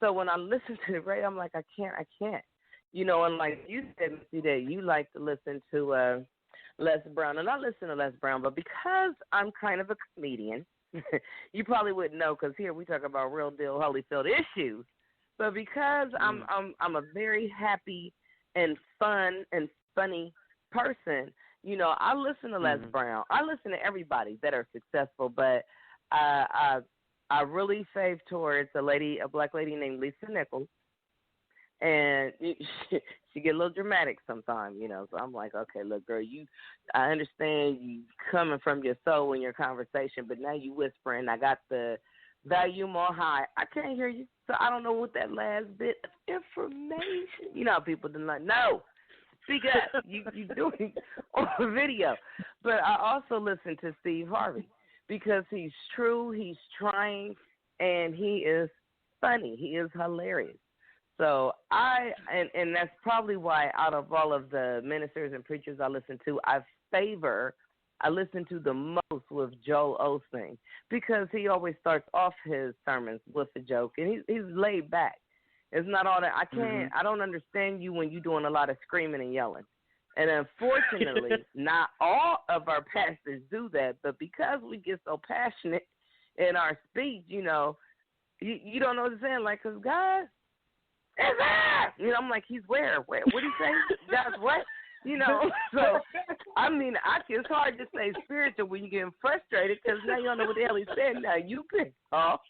So when I listen to the radio, I'm like, I can't. And like you said, Missy, that you like to listen to Les Brown. And I listen to Les Brown, but because I'm kind of a comedian, you probably wouldn't know because here we talk about real deal Holyfield issues. But because I'm a very happy and fun and funny person, I listen to Les Brown. I listen to everybody that are successful, but I really fave towards a black lady named Lisa Nichols, and she get a little dramatic sometimes, So I'm like, okay, look, girl, I understand you coming from your soul in your conversation, but now you whispering. I got the volume on high. I can't hear you, so I don't know what that last bit of information. How people do not know. Speak up. You doing on video, but I also listen to Steve Harvey. Because he's true, he's trying, and he is funny. He is hilarious. So and that's probably why out of all of the ministers and preachers I listen to, I listen to the most with Joel Osteen because he always starts off his sermons with a joke, and he's laid back. It's not all that. I don't understand you when you're doing a lot of screaming and yelling. And unfortunately, not all of our pastors do that. But because we get so passionate in our speech, you don't know what I'm saying. Like, because God is there. I'm like, he's where? What did he say? God's what? So, I mean, it's hard to say spiritual when you're getting frustrated because now you don't know what the hell he said. Now you pick off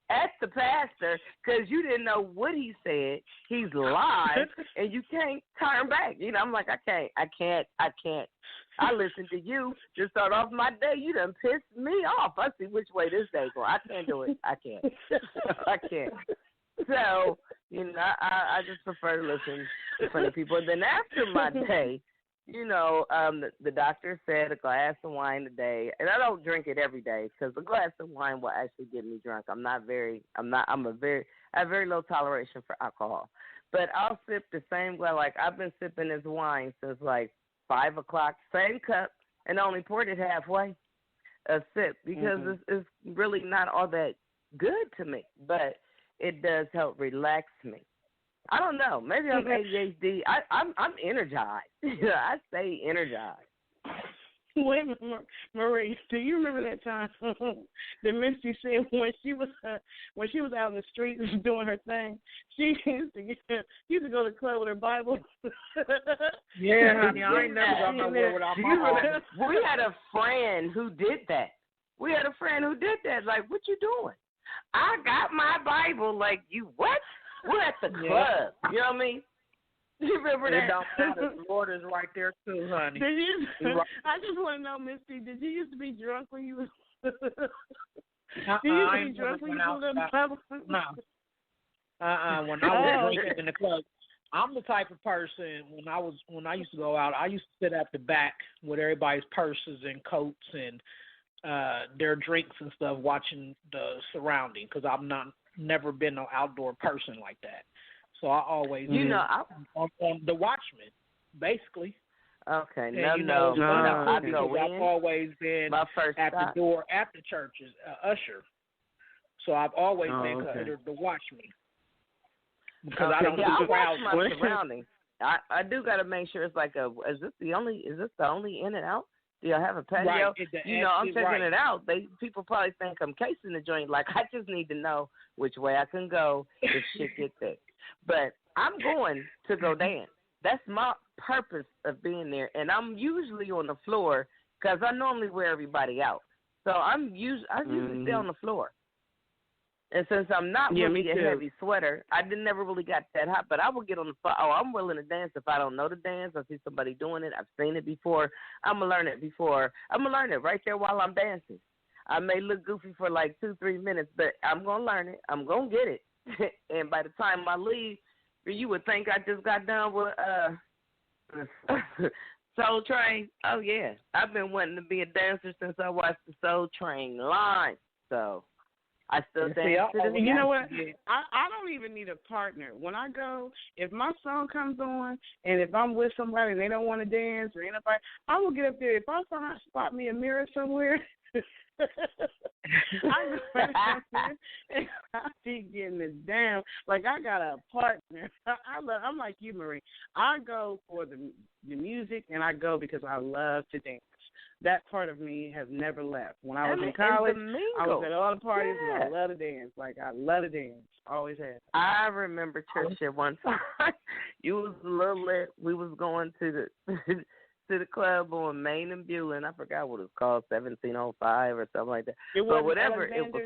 at the pastor because you didn't know what he said. He's live, and you can't turn back. I'm like, I can't. I listen to you to start off my day. You done pissed me off. I see which way this day going. I can't do it. I can't. So, I just prefer to listen to funny people. And then after my day, the doctor said a glass of wine a day, and I don't drink it every day because a glass of wine will actually get me drunk. I have very low toleration for alcohol, but I'll sip the same glass. Like I've been sipping this wine since like 5 o'clock, same cup, and only poured it halfway, a sip because it's really not all that good to me, but it does help relax me. I don't know. Maybe I'm ADHD. I'm energized. I stay energized. Wait a minute, Marie. Do you remember that time that Misty said when she was out in the street doing her thing, she used to go to the club with her Bible. Yeah, honey, I ain't never gone nowhere without my Bible. We had a friend who did that. Like, what you doing? I got my Bible. Like, you what? We're at the club. You know what I mean? You remember that? It don't matter. The Lord is right there too, honey. I just want to know, Misty, did you used to be drunk when you was? When I was drinking in the club, I'm the type of person when I used to go out, I used to sit at the back with everybody's purses and coats and their drinks and stuff, watching the surrounding, because I'm never been an outdoor person like that. So I always on the watchman, basically. Okay, And, I go in. I've always been at the door at the churches, usher. So I've always been considered the watchman. Because I don't do crowds. I watch my surroundings. I do got to make sure it's like is this the only in and out? Do y'all have a patio? Right. I'm checking it out. People probably think I'm casing the joint. Like, I just need to know which way I can go if shit gets there. But I'm going to go dance. That's my purpose of being there. And I'm usually on the floor because I normally wear everybody out. So I usually stay on the floor. And since I'm not really a heavy sweater, I never really got that hot. But I will get on the floor. Oh, I'm willing to dance if I don't know the dance. I see somebody doing it. I've seen it before. I'm going to learn it before. I'm going to learn it right there while I'm dancing. I may look goofy for like 2-3 minutes, but I'm going to learn it. I'm going to get it. And by the time I leave, you would think I just got done with Soul Train. Oh, yeah. I've been wanting to be a dancer since I watched the Soul Train line. So I still dance to this. You know what? I don't even need a partner. When I go, if my song comes on and if I'm with somebody and they don't want to dance or anybody, I will get up there. If I spot me a mirror somewhere, I be getting it down. Like, I got a partner. I'm like you, Marie. I go for the music, and I go because I love to dance. That part of me has never left. When I was in college, I was at all the parties, and I love to dance. Like, I love to dance. Always have. I remember, Tricia, one time you was a little lit. We was going to the club on Main and Buell. I forgot what it was called, 1705 or something like that. But whatever it was.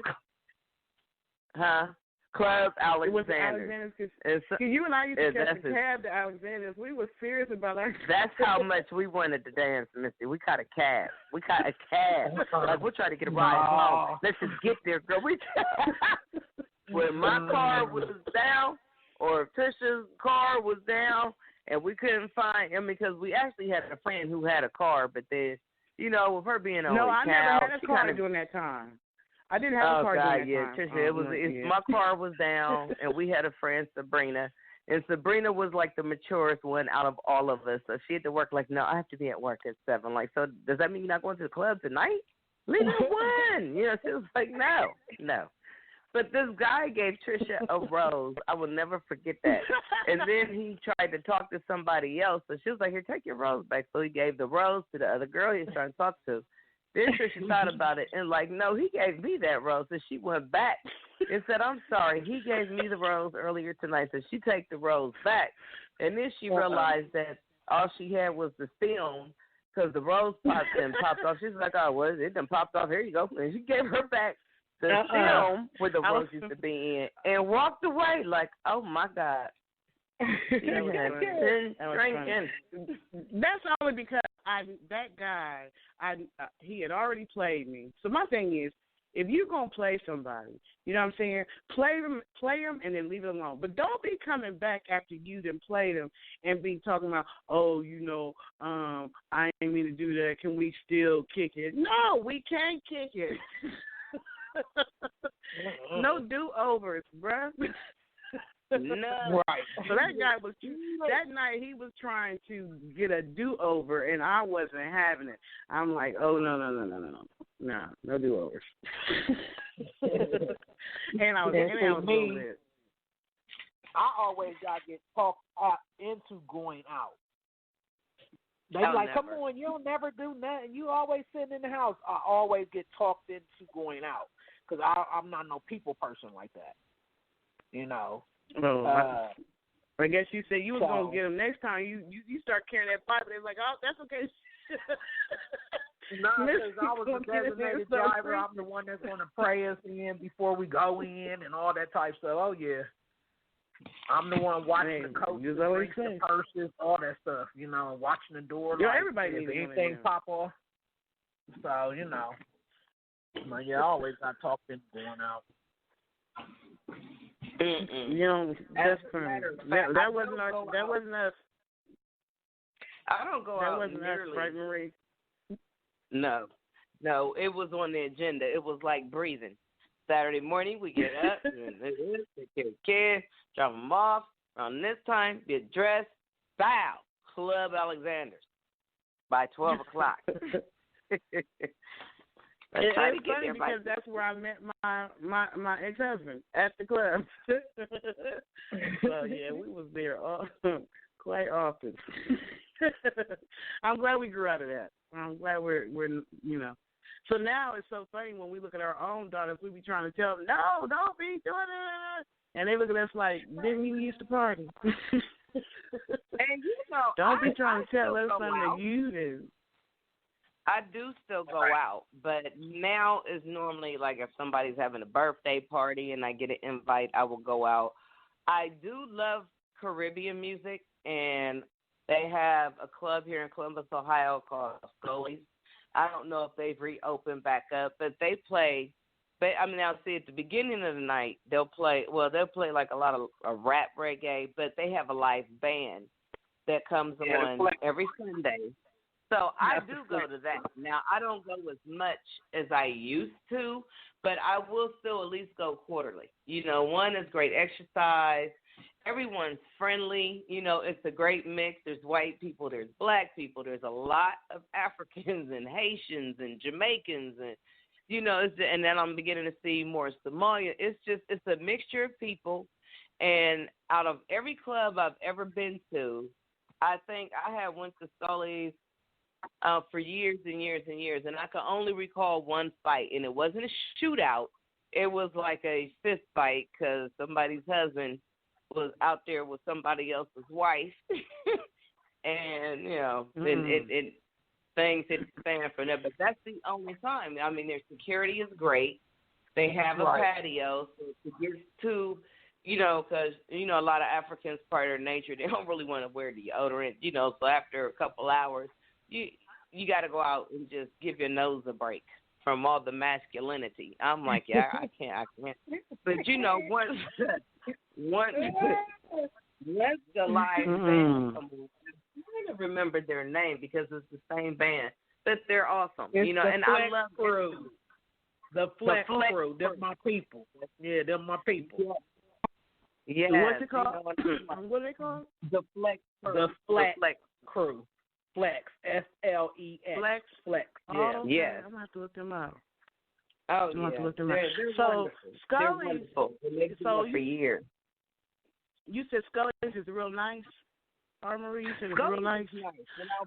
Huh? Club Alexander. Because you and I used to catch a cab to Alexander's. We were serious about our. That's how much we wanted to dance, Missy. We caught a cab. Like, we're trying to get a ride home. Let's just get there, girl. When my car was down, or Trisha's car was down, and we couldn't find him because we actually had a friend who had a car, but then, with her being on I never had a car during that time. I didn't have a car during that time. Trisha, my car was down, and we had a friend, Sabrina, and Sabrina was like the maturest one out of all of us. So she had to work like, no, I have to be at work at 7. Like, so does that mean you're not going to the club tonight? Leave it at 1. She was like, no. But this guy gave Trisha a rose. I will never forget that. And then he tried to talk to somebody else. So she was like, here, take your rose back. So he gave the rose to the other girl he was trying to talk to. Then Trisha thought about it and like, no, he gave me that rose. So she went back and said, I'm sorry. He gave me the rose earlier tonight. So she take the rose back. And then she realized that all she had was the film because the rose popped off. She's like, oh, well, it done popped off. Here you go. And she gave her back the film where the rose used to be in and walked away like, oh, my God. Drinking. That's only because that guy, he had already played me. So my thing is, if you're going to play somebody, you know what I'm saying, play them and then leave it alone. But don't be coming back after you done played them and be talking about, oh, I ain't mean to do that. Can we still kick it? No, we can't kick it. No do-overs, bruh. No. Right. So that guy that night he was trying to get a do-over, and I wasn't having it. I'm like, oh, no do-overs. and I was lit. I always got to get talked into going out. They like, come on, you'll never do nothing. You always sitting in the house. I always get talked into going out because I'm not no people person like that. I guess you said you was gonna get them next time. You start carrying that pipe, and they're like, oh, that's okay. No, because I was a designated driver. I'm the one that's gonna pray us in before we go in and all that type stuff. Oh yeah, I'm the one watching the coaches, the purses, all that stuff. Watching the door. Everybody needs anything pop off. So I always got talked into going out. You know, that's that wasn't us. I don't go that out wasn't nearly. us, right, Marie? No, it was on the agenda. It was like breathing. Saturday morning, we get up, take care of kids, drop them off. Around this time, get dressed, bow, Club Alexander's by 12 o'clock. It's funny because that's where I met my ex-husband, at the club. So yeah, we was there quite often. I'm glad we grew out of that. I'm glad we're you know. So now it's so funny when we look at our own daughters, we be trying to tell them, no, don't be doing it. And they look at us like, didn't you used to party? And you know, don't be trying to tell us something that you did. I do still go out, but now is normally like if somebody's having a birthday party and I get an invite, I will go out. I do love Caribbean music, and they have a club here in Columbus, Ohio called Scully's. I don't know if they've reopened back up, but they play. Now see at the beginning of the night they'll play like a lot of rap reggae, but they have a live band that comes on every Sunday. So I do go to that. Now, I don't go as much as I used to, but I will still at least go quarterly. You know, one is great exercise. Everyone's friendly. You know, it's a great mix. There's white people. There's black people. There's a lot of Africans and Haitians and Jamaicans. And, you know, and then I'm beginning to see more Somalia. It's a mixture of people. And out of every club I've ever been to, I think I had went to Scully's for years and years and years, and I can only recall one fight, and it wasn't a shootout. It was like a fist fight because somebody's husband was out there with somebody else's wife, and, you know, it things hit the fan for them. But that's the only time. I mean, their security is great. They have a patio, so to get to, you know, because, you know, a lot of Africans, part of their nature, they don't really want to wear deodorant, you know, so after a couple hours, you got to go out and just give your nose a break from all the masculinity. I'm like, yeah, I can't. But, you know, once the live band comes on, I don't remember their name because it's the same band, but they're awesome. It's you know, and Flex I love Crew. The Flex Crew. They're my people. Yeah, they're my people. Yeah. What's it called? What are they called? The Flex Crew. The Flex Crew. Flex, Flex. Flex. Yeah. Oh, okay. Yes. I'm going to have to look them up. Oh, I'm going to have to look them They're So, Scully's, Scully's, for years. You said Scully's is real nice? Armory, you said it's real nice? Nice.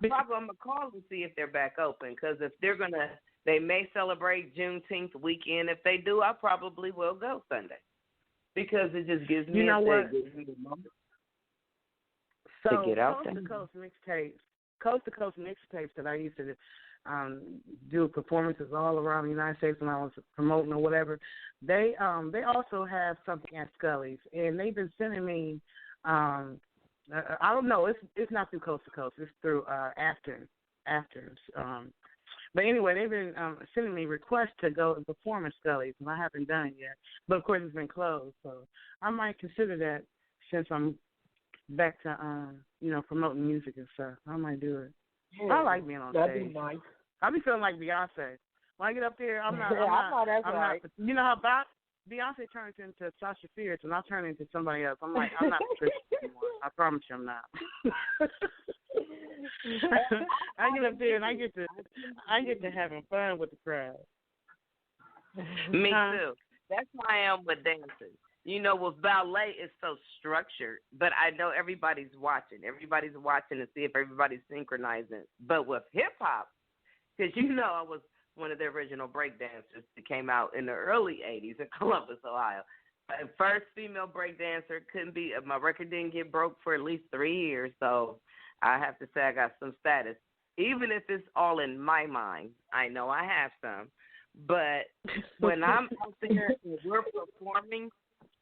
And I'm going to call and see if they're back open, because if they're going to, they may celebrate Juneteenth weekend. If they do, I probably will go Sunday, because it just gives me a moment to get out there. Coast to coast mixtapes that I used to do performances all around the United States when I was promoting or whatever. They also have something at Scully's, and they've been sending me. I don't know. It's not through Coast to Coast. It's through Afters. But anyway, they've been sending me requests to go and perform at Scully's, and I haven't done it yet. But of course, it's been closed, so I might consider that since I'm back to promoting music and stuff. I might do it. I like being on stage. That'd be nice. I be feeling like Beyonce. When I get up there, I'm not. You know how Beyonce turns into Sasha Fierce, and I turn into somebody else. I'm like, I'm not Patricia anymore. I promise you, I'm not. I get up there and I get to having fun with the crowd. Me too. That's how I am with dancing. You know, with ballet, it's so structured, but I know everybody's watching. Everybody's watching to see if everybody's synchronizing. But with hip-hop, because you know I was one of the original break dancers that came out in the early 80s in Columbus, Ohio. First female break dancer, my record didn't get broke for at least 3 years, so I have to say I got some status. Even if it's all in my mind, I know I have some. But when I'm out there and we're performing,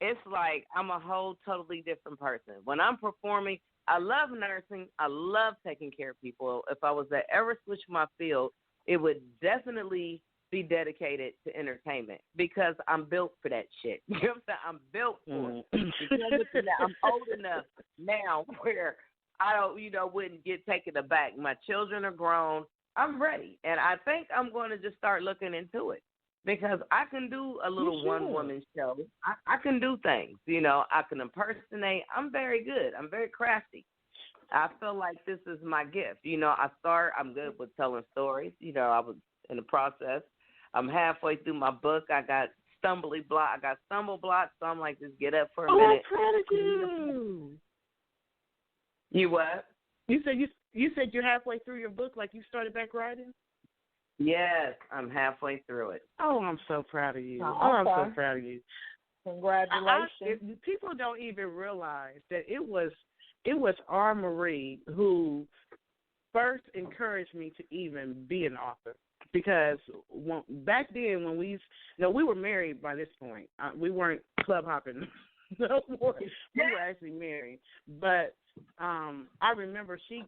it's like I'm a whole totally different person. When I'm performing, I love nursing. I love taking care of people. If I was to ever switch my field, it would definitely be dedicated to entertainment because I'm built for that shit. You know what I'm saying? I'm built for it. Because I'm old enough now where I don't, wouldn't get taken aback. My children are grown. I'm ready. And I think I'm going to just start looking into it because I can do a little one-woman show. I can do things. I can impersonate. I'm very good. I'm very crafty. I feel like this is my gift. I'm good with telling stories. I was in the process. I'm halfway through my book. I got stumble blocks, so I'm like, just get up for a minute. I'm proud of you. You what? You said you're halfway through your book, like you started back writing? Yes, I'm halfway through it. Oh, I'm so proud of you. I'm so proud of you. Congratulations. People don't even realize that it was our Marie who first encouraged me to even be an author. Because back then when we were married by this point. We weren't club hopping no more. We were actually married. But I remember she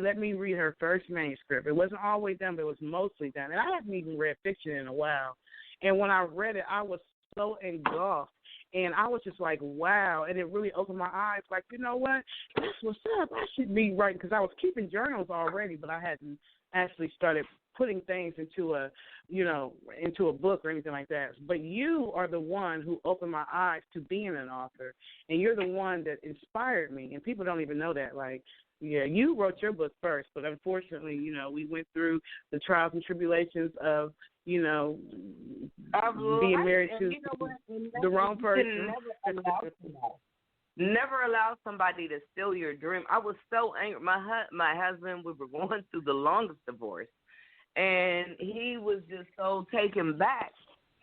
let me read her first manuscript. It wasn't all the way done, but it was mostly done. And I hadn't even read fiction in a while. And when I read it, I was so engulfed. And I was just like, wow. And it really opened my eyes. Like, you know what? That's what's up. I should be writing. Because I was keeping journals already, but I hadn't actually started putting things into a book or anything like that. But you are the one who opened my eyes to being an author. And you're the one that inspired me. And people don't even know that. Like, yeah, you wrote your book first. But unfortunately, we went through the trials and tribulations of, being married to the wrong person. Never allow somebody to steal your dream. I was so angry. My husband, we were going through the longest divorce, and he was just so taken back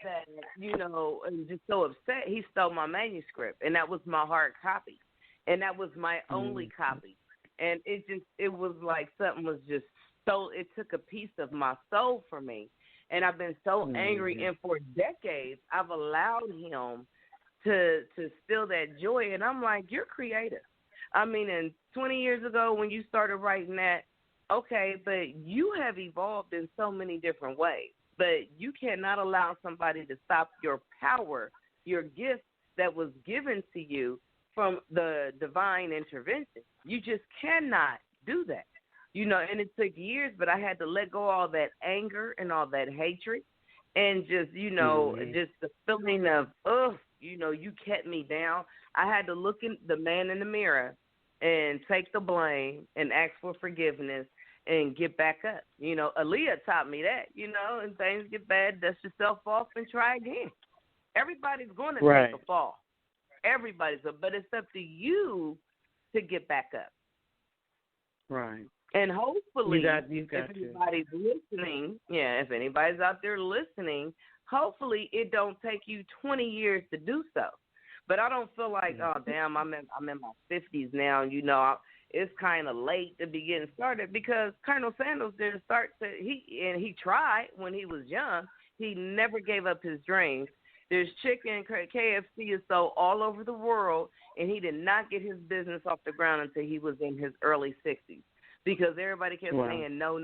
that, and just so upset. He stole my manuscript, and that was my hard copy, and that was my only copy. And it was like something was just so, it took a piece of my soul from me. And I've been so angry, and for decades, I've allowed him to steal that joy. And I'm like, you're creative. I mean, and 20 years ago when you started writing that, okay, but you have evolved in so many different ways. But you cannot allow somebody to stop your power, your gift that was given to you from the divine intervention. You just cannot do that. And it took years, but I had to let go of all that anger and all that hatred and just, just the feeling of, you kept me down. I had to look in the man in the mirror and take the blame and ask for forgiveness and get back up. Aaliyah taught me that, and things get bad, dust yourself off and try again. Everybody's going to take a fall. But it's up to you to get back up. Right. And hopefully, if anybody's listening, if anybody's out there listening, hopefully it don't take you 20 years to do so. But I don't feel like, oh, damn, I'm in my 50s now, it's kind of late to be getting started because Colonel Sanders didn't start he tried when he was young. He never gave up his dreams. There's chicken, KFC is sold all over the world, and he did not get his business off the ground until he was in his early 60s. Because everybody kept saying no.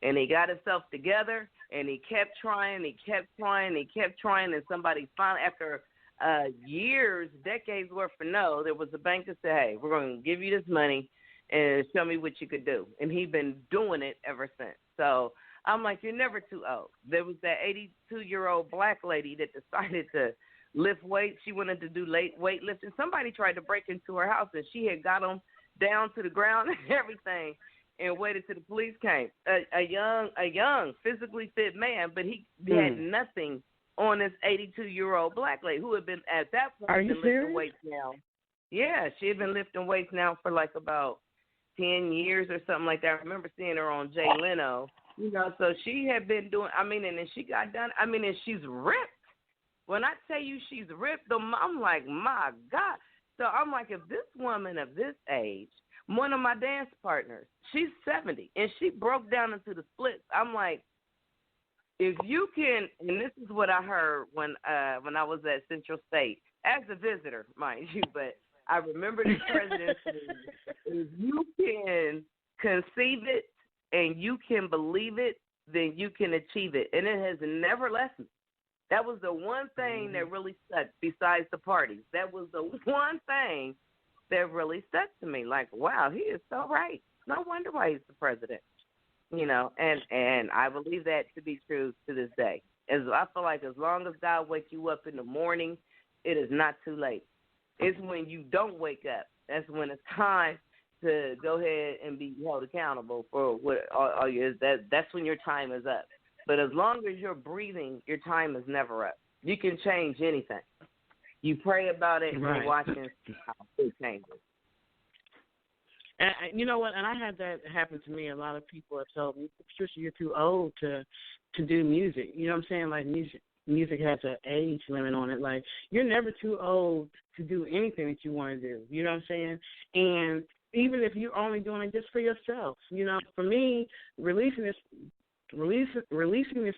And he got himself together, and he kept trying, and somebody finally, after years, decades worth of no, there was a bank that said, hey, we're going to give you this money and show me what you could do. And he's been doing it ever since. So I'm like, you're never too old. There was that 82-year-old black lady that decided to lift weights. She wanted to do weightlifting. Somebody tried to break into her house, and she had got them down to the ground and everything and waited till the police came. A young, physically fit man, but he had nothing on this 82-year-old black lady who had been, at that point, lifting weights now. Yeah, she had been lifting weights now for like about 10 years or something like that. I remember seeing her on Jay Leno. So she had been doing, and then she got done. And she's ripped. When I tell you she's ripped, I'm like, my God. So I'm like, if this woman of this age, one of my dance partners, she's 70, and she broke down into the splits. I'm like, if you can, and this is what I heard when I was at Central State, as a visitor, mind you, but I remember the president saying, if you can conceive it and you can believe it, then you can achieve it. And it has never left me. That was the one thing that really stuck besides the parties. That was the one thing that really stuck to me. Like, wow, he is so right. No wonder why he's the president. You know, and I believe that to be true to this day. As I feel like as long as God wakes you up in the morning, it is not too late. It's when you don't wake up. That's when it's time to go ahead and be held accountable for what all your that's when your time is up. But as long as you're breathing, your time is never up. You can change anything. You pray about it and watch and see how it changes. And you know what? And I had that happen to me. A lot of people have told me, Patricia, you're too old to do music. You know what I'm saying? Like music has an age limit on it. Like you're never too old to do anything that you want to do. You know what I'm saying? And even if you're only doing it just for yourself, you know, for me, releasing this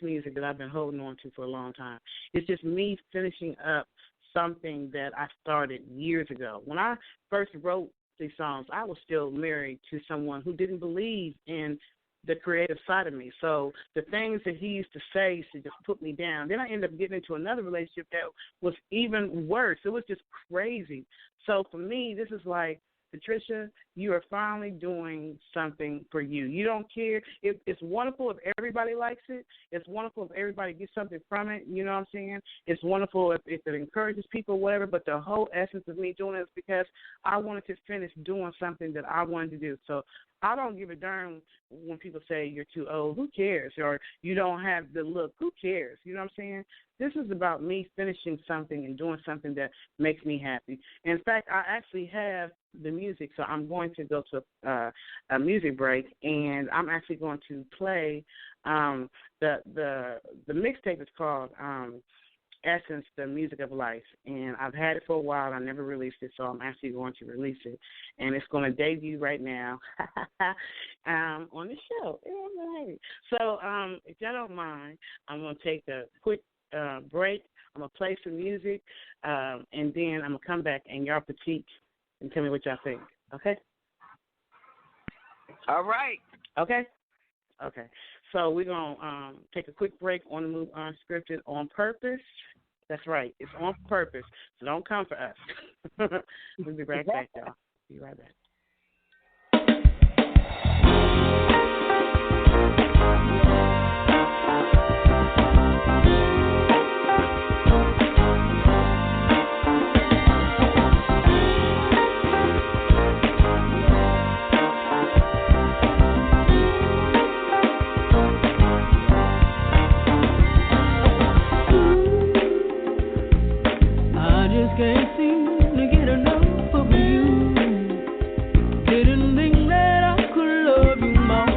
music that I've been holding on to for a long time, it's just me finishing up something that I started years ago. When I first wrote these songs, I was still married to someone who didn't believe in the creative side of me. So the things that he used to say used to just put me down. Then I ended up getting into another relationship that was even worse. It was just crazy. So for me, this is like, Patricia, you are finally doing something for you. You don't care. It's wonderful if everybody likes it. It's wonderful if everybody gets something from it. You know what I'm saying? It's wonderful if it encourages people, whatever. But the whole essence of me doing it is because I wanted to finish doing something that I wanted to do. So I don't give a darn when people say you're too old. Who cares? Or you don't have the look. Who cares? You know what I'm saying? This is about me finishing something and doing something that makes me happy. In fact, I actually have the music, so I'm going to go to a music break, and I'm actually going to play the mixtape is called Essence, the Music of Life, and I've had it for a while. I never released it, so I'm actually going to release it, and it's going to debut right now on the show. So if y'all don't mind, I'm going to take a quick break. I'm going to play some music, and then I'm going to come back and y'all critique and tell me what y'all think. Okay? All right. Okay? Okay. So we're going to take a quick break on the Move Unscripted on purpose. That's right. It's on purpose. So don't come for us. We'll be right back, y'all. Be right back. Can't seem to get enough of you. Didn't think that I could love you more.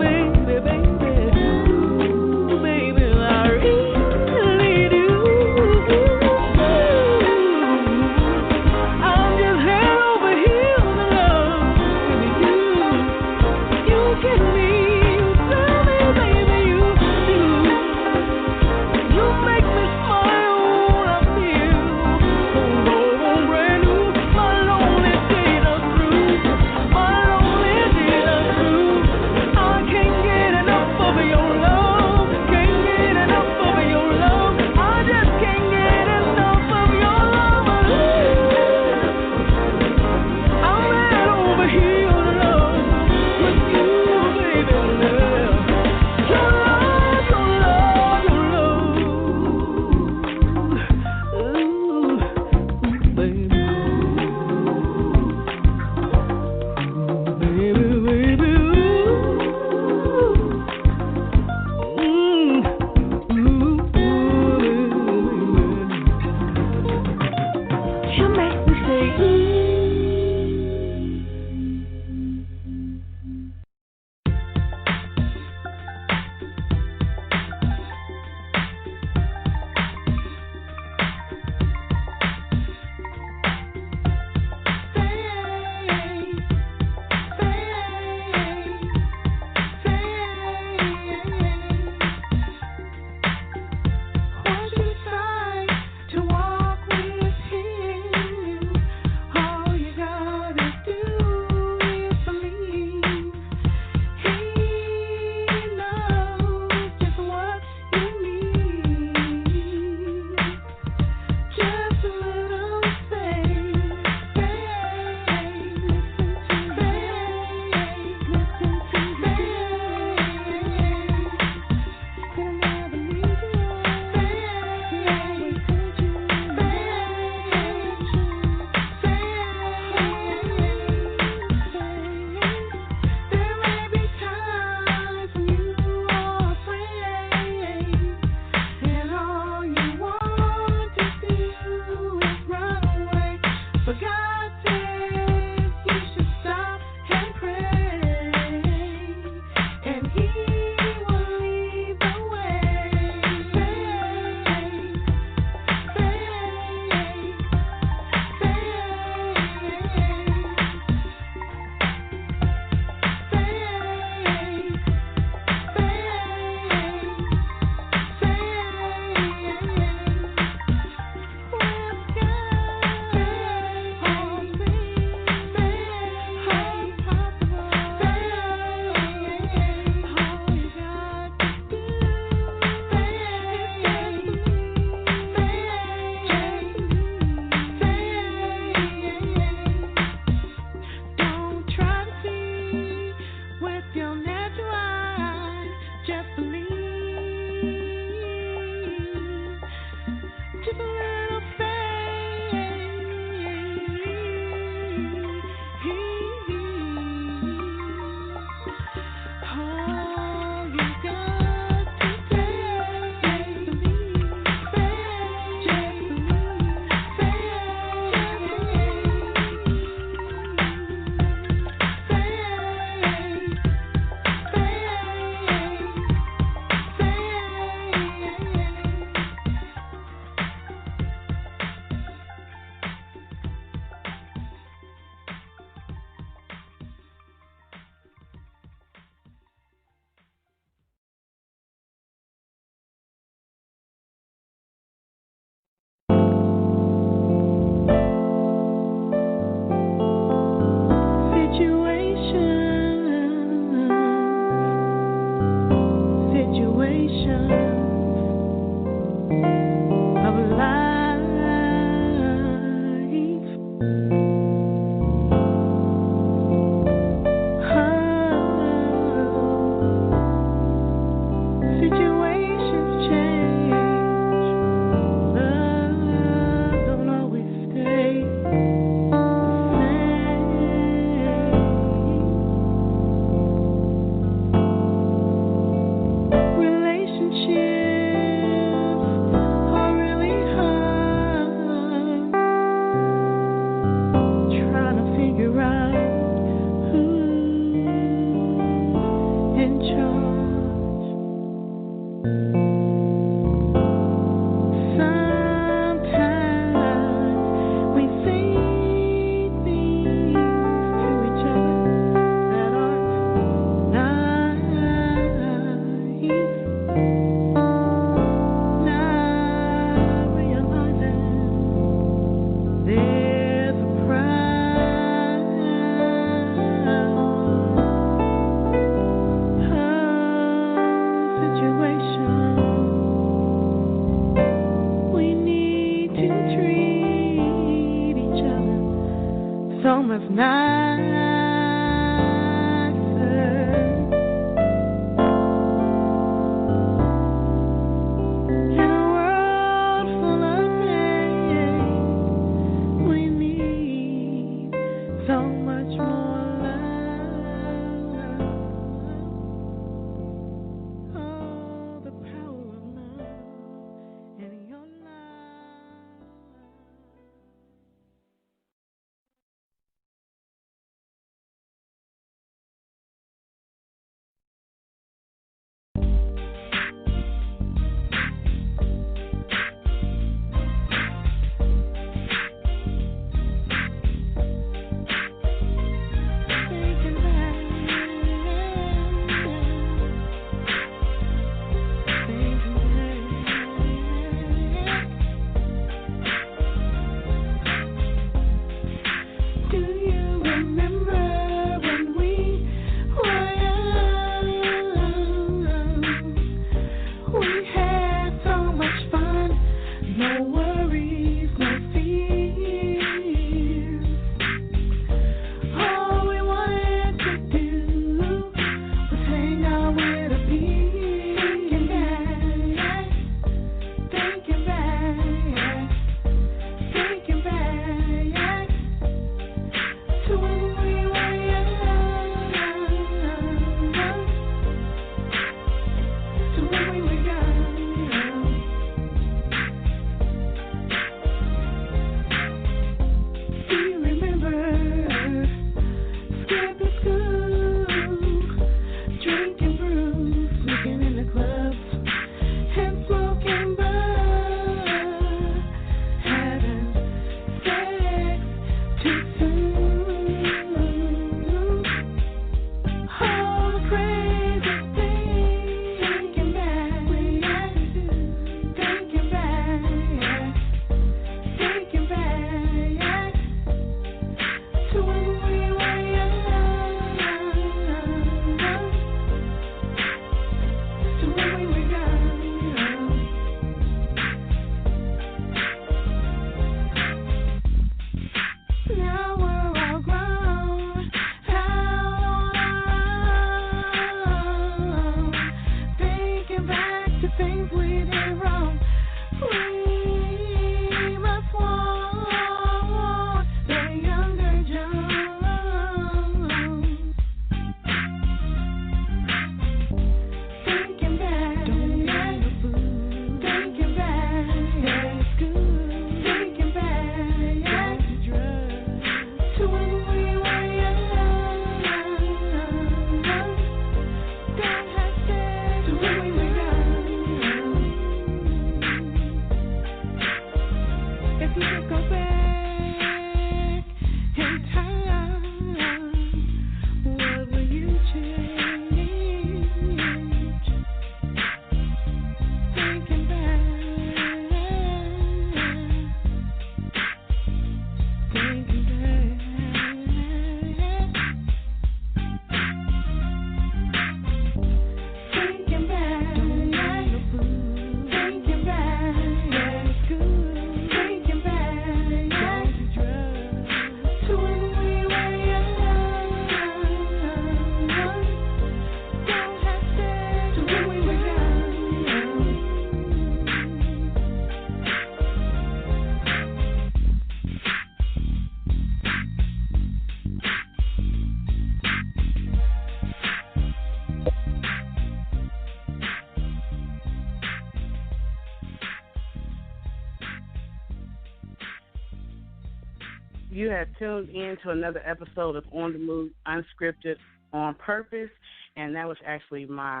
You have tuned in to another episode of On the Move Unscripted on Purpose, and that was actually my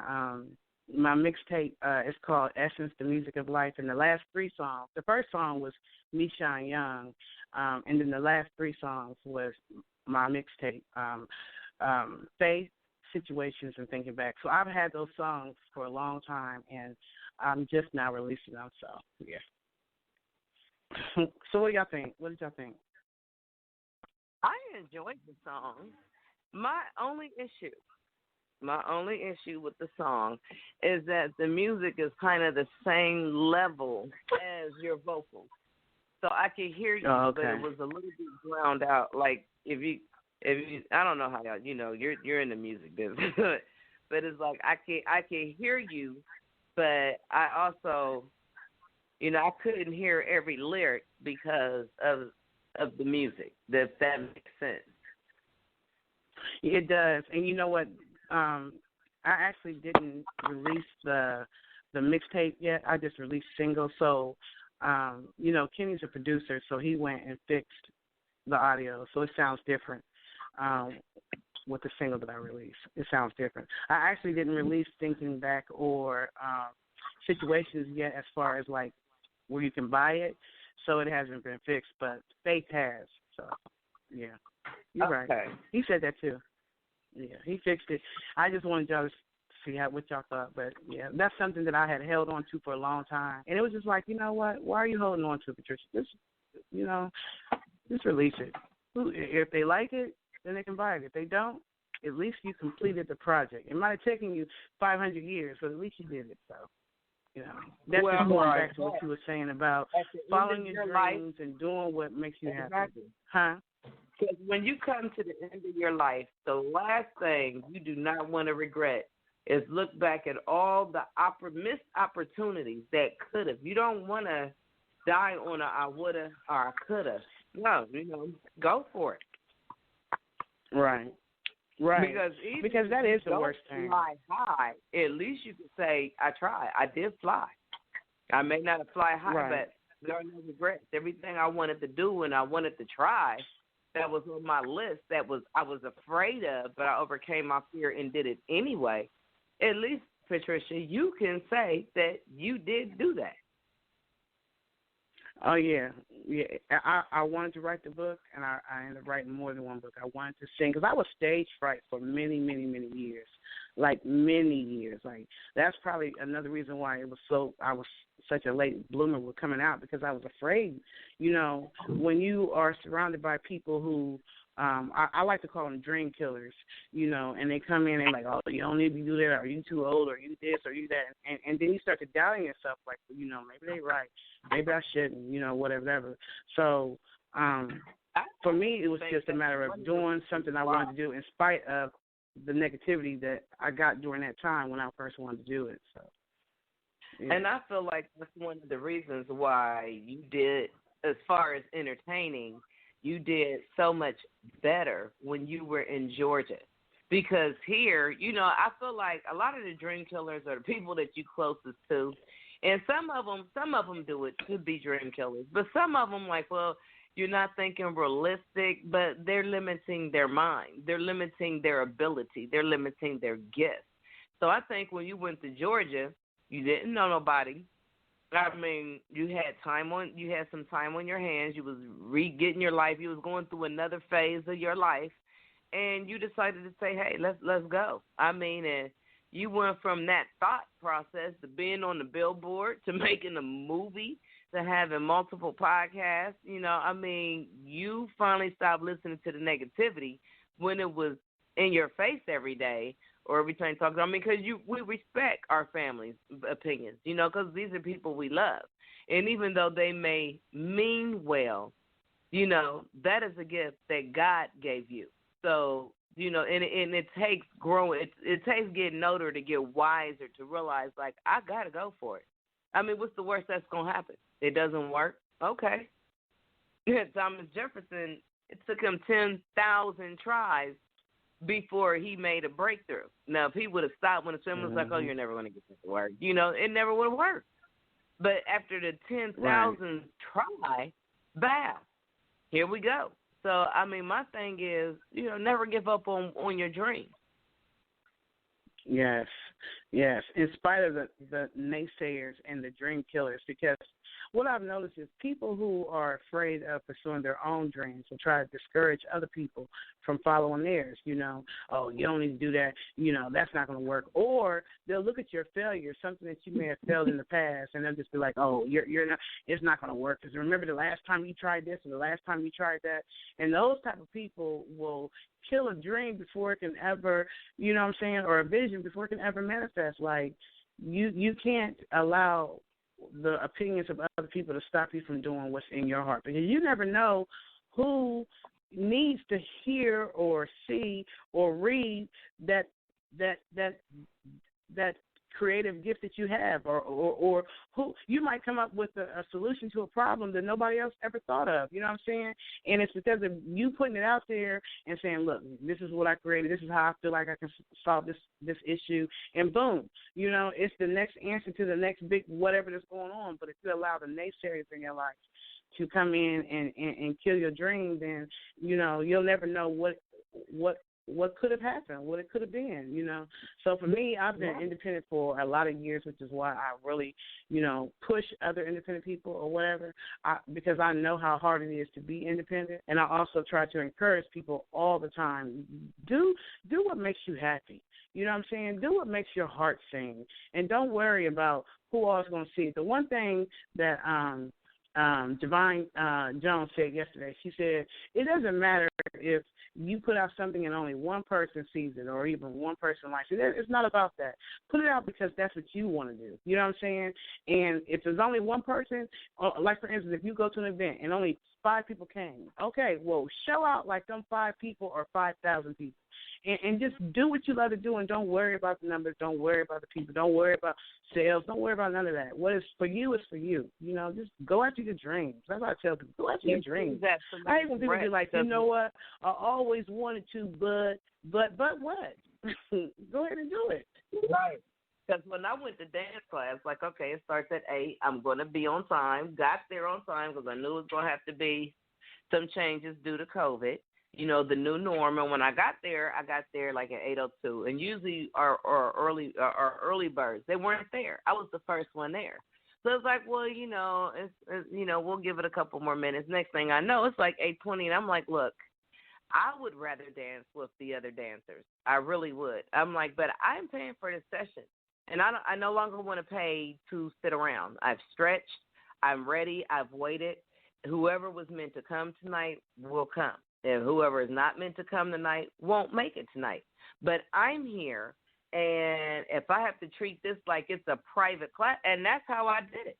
my mixtape. It's called Essence, the Music of Life, and the last three songs. The first song was Me Shine Young, and then the last three songs was my mixtape, Faith, Situations, and Thinking Back. So I've had those songs for a long time, and I'm just now releasing them. So yeah. So what do y'all think? What did y'all think? I enjoyed the song. My only issue with the song is that the music is kind of the same level as your vocals. So I could hear you, but it was a little bit drowned out. Like if you, I don't know how y'all, you're in the music business, but it's like I can hear you, but I also, I couldn't hear every lyric because of the music, if that makes sense. It does. And you know what? I actually didn't release the mixtape yet. I just released singles. So, Kenny's a producer, so he went and fixed the audio. So it sounds different with the single that I released. It sounds different. I actually didn't release Thinking Back or Situations yet as far as, like, where you can buy it. So it hasn't been fixed, but Faith has. So, yeah. You're right. He said that, too. Yeah, he fixed it. I just wanted y'all to see what y'all thought. But, yeah, that's something that I had held on to for a long time. And it was just like, you know what? Why are you holding on to it, Patricia? Just release it. If they like it, then they can buy it. If they don't, at least you completed the project. It might have taken you 500 years, but at least you did it. So. That's just going back to what you were saying about following your dreams and doing what makes you happy. Huh? Because when you come to the end of your life, the last thing you do not want to regret is look back at all the missed opportunities that could have. You don't want to die on a I woulda or I coulda. No, go for it. Right. Right. Because that is the worst thing. Fly high. At least you can say, I tried. I did fly. I may not have fly high, but there are no regrets. Everything I wanted to do and I wanted to try, that was on my list that I was afraid of, but I overcame my fear and did it anyway. At least, Patricia, you can say that you did do that. Oh yeah. I wanted to write the book, and I ended up writing more than one book. I wanted to sing because I was stage fright for many, many, many years, like many years. Like that's probably another reason why I was such a late bloomer with coming out, because I was afraid. You know, when you are surrounded by people who I like to call them dream killers, you know, and they come in and like, oh, you don't need to do that, or you too old, or you this, or you that, and then you start to doubting yourself, like, you know, maybe they right, maybe I shouldn't, you know, whatever. So for me, it was just a matter of doing something I wanted to do in spite of the negativity that I got during that time when I first wanted to do it. So, yeah. And I feel like that's one of the reasons why you did, as far as entertaining, you did so much better when you were in Georgia. Because here, you know, I feel like a lot of the dream killers are the people that you closest to. And some of them do it to be dream killers. But some of them, like, well, you're not thinking realistic, but they're limiting their mind. They're limiting their ability. They're limiting their gifts. So I think when you went to Georgia, you didn't know nobody. I mean, you had some time on your hands. You was getting your life. You was going through another phase of your life, and you decided to say, "Hey, let's go." I mean, and you went from that thought process to being on the billboard to making a movie to having multiple podcasts. You know, I mean, you finally stopped listening to the negativity when it was in your face every day. Or every time you talk to them, I mean, because we respect our family's opinions, you know, because these are people we love. And even though they may mean well, you know, that is a gift that God gave you. So, you know, and it takes growing. It takes getting older to get wiser, to realize, like, I got to go for it. I mean, what's the worst that's going to happen? It doesn't work? Okay. Thomas Jefferson, it took him 10,000 tries before he made a breakthrough. Now, if he would have stopped when the swimmer was like, oh, you're never going to get this to work, you know, it never would have worked. But after the 10,000th try, bam, here we go. So, I mean, my thing is, you know, never give up on your dreams. Yes. In spite of the naysayers and the dream killers, because what I've noticed is people who are afraid of pursuing their own dreams will try to discourage other people from following theirs. You know, oh, you don't need to do that. You know, that's not going to work. Or they'll look at your failure, something that you may have failed in the past, and they'll just be like, oh, you're not. It's not going to work. Because remember the last time you tried this or the last time you tried that, and those type of people will kill a dream before it can ever, you know what I'm saying, or a vision before it can ever manifest. Like you can't allow the opinions of other people to stop you from doing what's in your heart, because you never know who needs to hear or see or read that creative gift that you have, or who you might come up with a solution to a problem that nobody else ever thought of. You know what I'm saying? And it's because of you putting it out there and saying, look, this is what I created. This is how I feel like I can solve this issue. And boom, you know, it's the next answer to the next big whatever that's going on. But if you allow the naysayers in your life to come in and kill your dream, then, you know, you'll never know what could have happened, what it could have been, you know. So for me, I've been independent for a lot of years, which is why I really, you know, push other independent people or whatever, because I know how hard it is to be independent. And I also try to encourage people all the time, do what makes you happy. You know what I'm saying? Do what makes your heart sing. And don't worry about who all is going to see it. The one thing that Divine Jones said yesterday, she said, it doesn't matter if you put out something and only one person sees it or even one person likes it. It's not about that. Put it out because that's what you want to do. You know what I'm saying? And if there's only one person, like for instance, if you go to an event and only 5 people came, okay, well, show out like them 5 people or 5,000 people. And just do what you love to do, and don't worry about the numbers. Don't worry about the people. Don't worry about sales. Don't worry about none of that. What is for you is for you. You know, just go after your dreams. That's what I tell people. Go after your dreams. I hate when people be like, you know what, I always wanted to, but what? Go ahead and do it. Right. Because when I went to dance class, like, okay, it starts at 8. I'm going to be on time. Got there on time because I knew it was going to have to be some changes due to COVID. You know, the new norm. And when I got there like at 8:02. And usually our early birds, they weren't there. I was the first one there. So it's like, well, you know, it's we'll give it a couple more minutes. Next thing I know, it's like 8:20, and I'm like, look, I would rather dance with the other dancers. I really would. I'm like, but I'm paying for this session, and I no longer want to pay to sit around. I've stretched. I'm ready. I've waited. Whoever was meant to come tonight will come, and whoever is not meant to come tonight won't make it tonight. But I'm here. And if I have to treat this like it's a private class, and that's how I did it.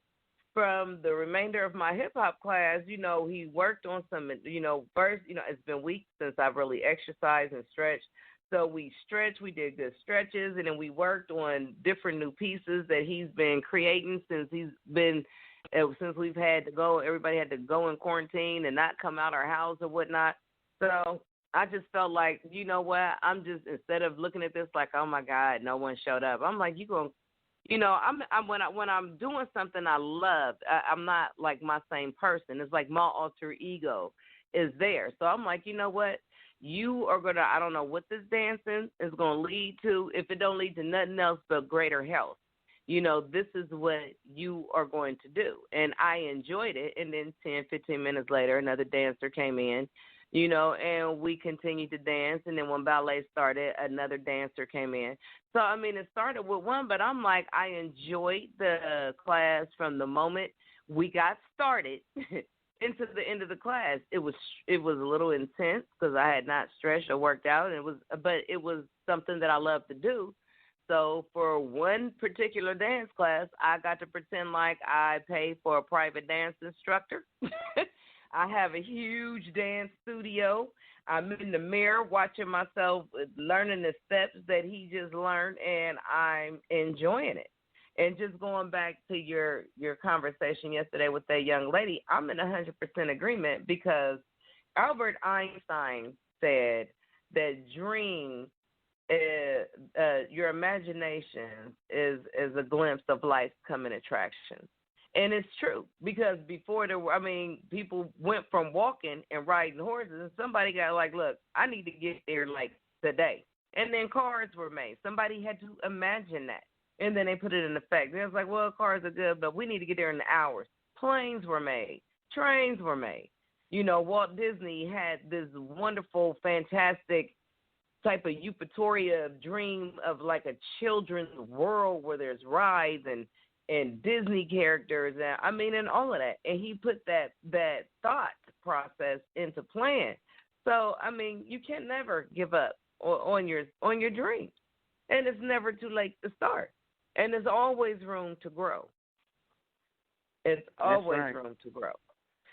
From the remainder of my hip-hop class, you know, he worked on some, you know, first, you know, it's been weeks since I've really exercised and stretched. So we stretched, we did good stretches, and then we worked on different new pieces that he's been creating since we've had to go, everybody had to go in quarantine and not come out our house or whatnot. So I just felt like, you know what, I'm just, instead of looking at this like, oh my God, no one showed up, I'm like, when I'm doing something I love, I'm not like my same person. It's like my alter ego is there. So I'm like, you know what, you are going to, I don't know what this dancing is going to lead to. If it don't lead to nothing else but greater health, you know, this is what you are going to do. And I enjoyed it. And then 10, 15 minutes later, another dancer came in, you know, and we continued to dance. And then when ballet started, another dancer came in. So, I mean, it started with one, but I'm like, I enjoyed the class from the moment we got started into the end of the class. It was a little intense because I had not stretched or worked out, but it was something that I love to do. So for one particular dance class, I got to pretend like I paid for a private dance instructor. I have a huge dance studio. I'm in the mirror watching myself, learning the steps that he just learned, and I'm enjoying it. And just going back to your conversation yesterday with that young lady, I'm in 100% agreement because Albert Einstein said that your imagination is a glimpse of life's coming attraction. And it's true because before people went from walking and riding horses, and somebody got like, look, I need to get there like today. And then cars were made. Somebody had to imagine that. And then they put it in effect. And it was like, well, cars are good, but we need to get there in hours. Planes were made. Trains were made. You know, Walt Disney had this wonderful, fantastic type of euphoria dream of like a children's world where there's rides and Disney characters and all of that. And he put that thought process into plan. So, I mean, you can never give up on your dreams. And it's never too late to start. And there's always room to grow. It's always room to grow.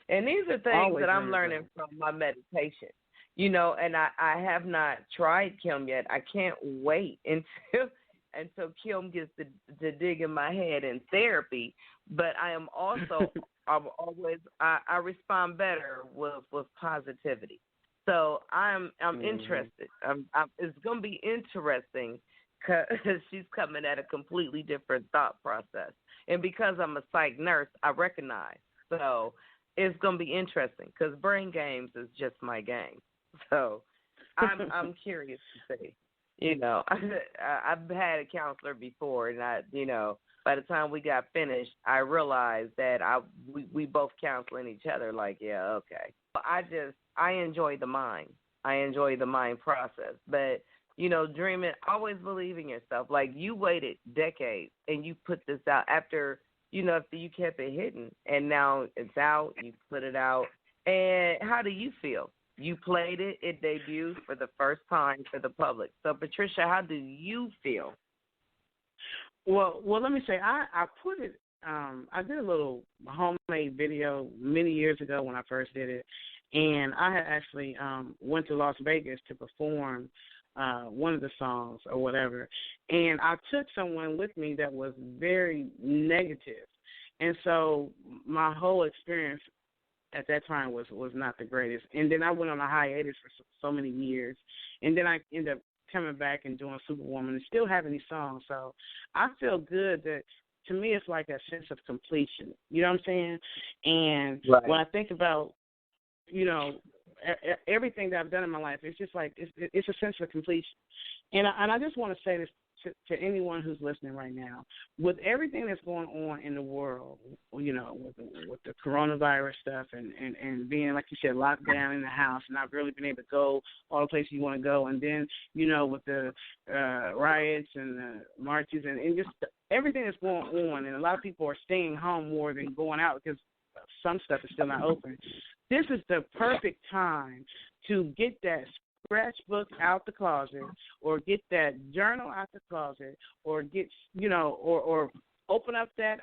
And these are things that I'm learning from my meditation. You know, and I have not tried Kim yet. I can't wait until Kim gets to dig in my head in therapy. But I am also I respond better with positivity. So I'm interested. It's going to be interesting because she's coming at a completely different thought process. And because I'm a psych nurse, I recognize. So it's going to be interesting because brain games is just my game. So I'm curious to see. You know, I've had a counselor before, and by the time we got finished, I realized that we both counseling each other. Like, yeah, okay. I enjoy the mind. I enjoy the mind process. But dreaming, always believe in yourself. Like you waited decades and you put this out after you kept it hidden, and now it's out. You put it out, and how do you feel? You played it. It debuted for the first time for the public. So, Patricia, how do you feel? Well, let me say, I put it. I did a little homemade video many years ago when I first did it, and I had actually went to Las Vegas to perform one of the songs or whatever, and I took someone with me that was very negative, and so my whole experience at that time was not the greatest. And then I went on a hiatus for so many years, and then I ended up coming back and doing Superwoman and still having these songs. So I feel good that, to me, it's like a sense of completion. You know what I'm saying? And when I think about you know, everything that I've done in my life. It's just like it's a sense of completion. And I just want to say this to anyone who's listening right now. With everything that's going on in the world, you know, with the coronavirus stuff and being, like you said, locked down in the house and not really being able to go all the places you want to go, and then, you know, with the riots and the marches and just everything that's going on, and a lot of people are staying home more than going out because some stuff is still not open. This is the perfect time to get that scratchbook out the closet, or get that journal out the closet, or get, you know, or open up that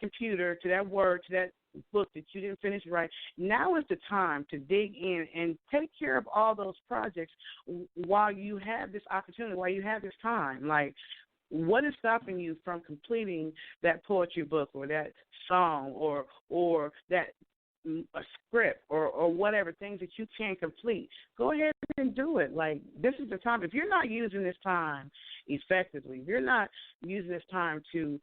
computer to that Word, to that book that you didn't finish right. Now is the time to dig in and take care of all those projects while you have this opportunity, while you have this time. Like, what is stopping you from completing that poetry book or that song or that a script or whatever, things that you can complete? Go ahead and do it. Like, this is the time. If you're not using this time effectively, if you're not using this time to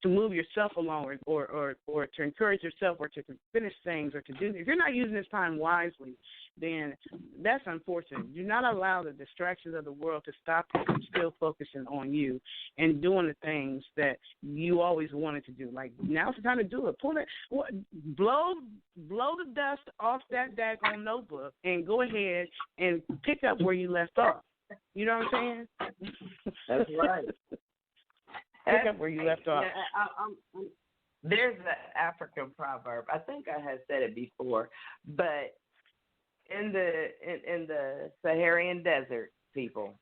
move yourself along or to encourage yourself or to finish things or to do, if you're not using this time wisely, then that's unfortunate. Do not allow the distractions of the world to stop you from still focusing on you and doing the things that you always wanted to do. Like, now's the time to do it. Blow the dust off that daggone notebook and go ahead and pick up where you left off. You know what I'm saying? That's right. Pick up where you left off. There's an African proverb. I think I had said it before, but in the Saharan desert, people,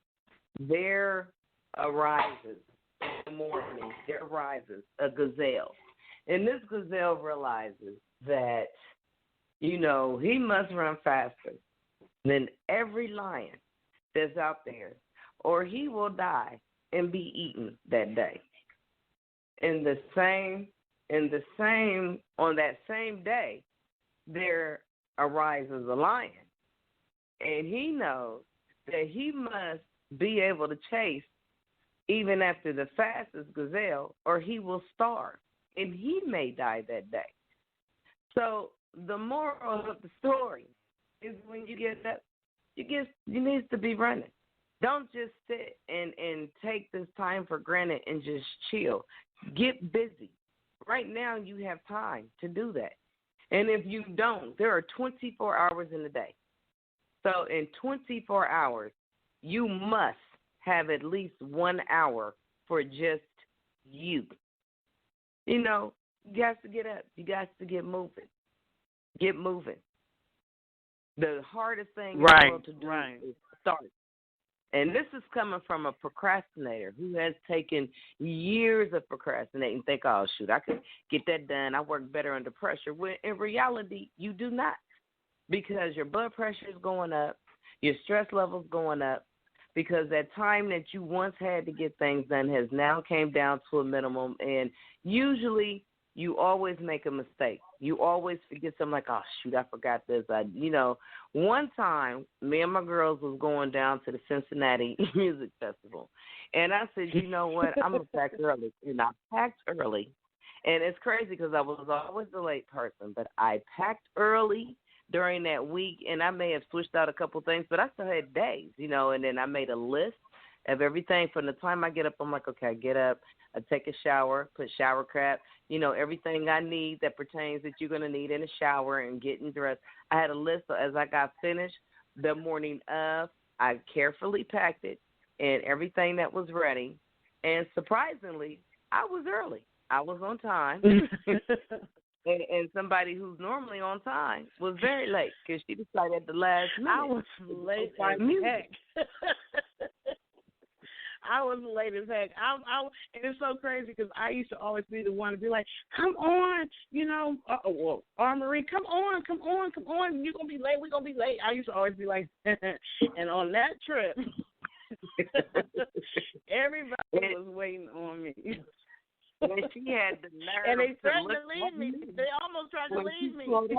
there arises in the morning, there arises a gazelle. And this gazelle realizes that, you know, he must run faster than every lion that's out there, or he will die and be eaten that day. On that same day, there arises a lion. And he knows that he must be able to chase even after the fastest gazelle, or he will starve. And he may die that day. So the moral of the story is, when you get up, you need to be running. Don't just sit and take this time for granted and just chill. Get busy. Right now you have time to do that. And if you don't, there are 24 hours in a day. So in 24 hours, you must have at least 1 hour for just you. You know, you got to get up. You got to get moving. Get moving. The hardest thing in the world to do is start. And this is coming from a procrastinator who has taken years of procrastinating. Think, oh, shoot, I could get that done. I work better under pressure. When in reality, you do not, because your blood pressure is going up, your stress level's going up, because that time that you once had to get things done has now came down to a minimum. And usually you always make a mistake. You always forget something, like, oh, shoot, I forgot this. One time, me and my girls was going down to the Cincinnati Music Festival. And I said, you know what, I'm going to pack early. And I packed early. And it's crazy because I was always the late person. But I packed early during that week, and I may have switched out a couple things, but I still had days, and then I made a list of everything. From the time I get up, I'm like, okay, I get up, I take a shower, put shower cap, everything I need that pertains that you're going to need in a shower and getting dressed. I had a list, so as I got finished the morning of, I carefully packed it and everything that was ready. And surprisingly, I was early. I was on time. And somebody who's normally on time was very late because she decided at the last minute. I was late as heck. I was late as heck. And it's so crazy because I used to always be the one to be like, come on, Marie, come on. You're going to be late. We're going to be late. I used to always be like, and on that trip, everybody was waiting on me. And she had the nerve, and they threatened to leave me. They almost tried to leave me. We almost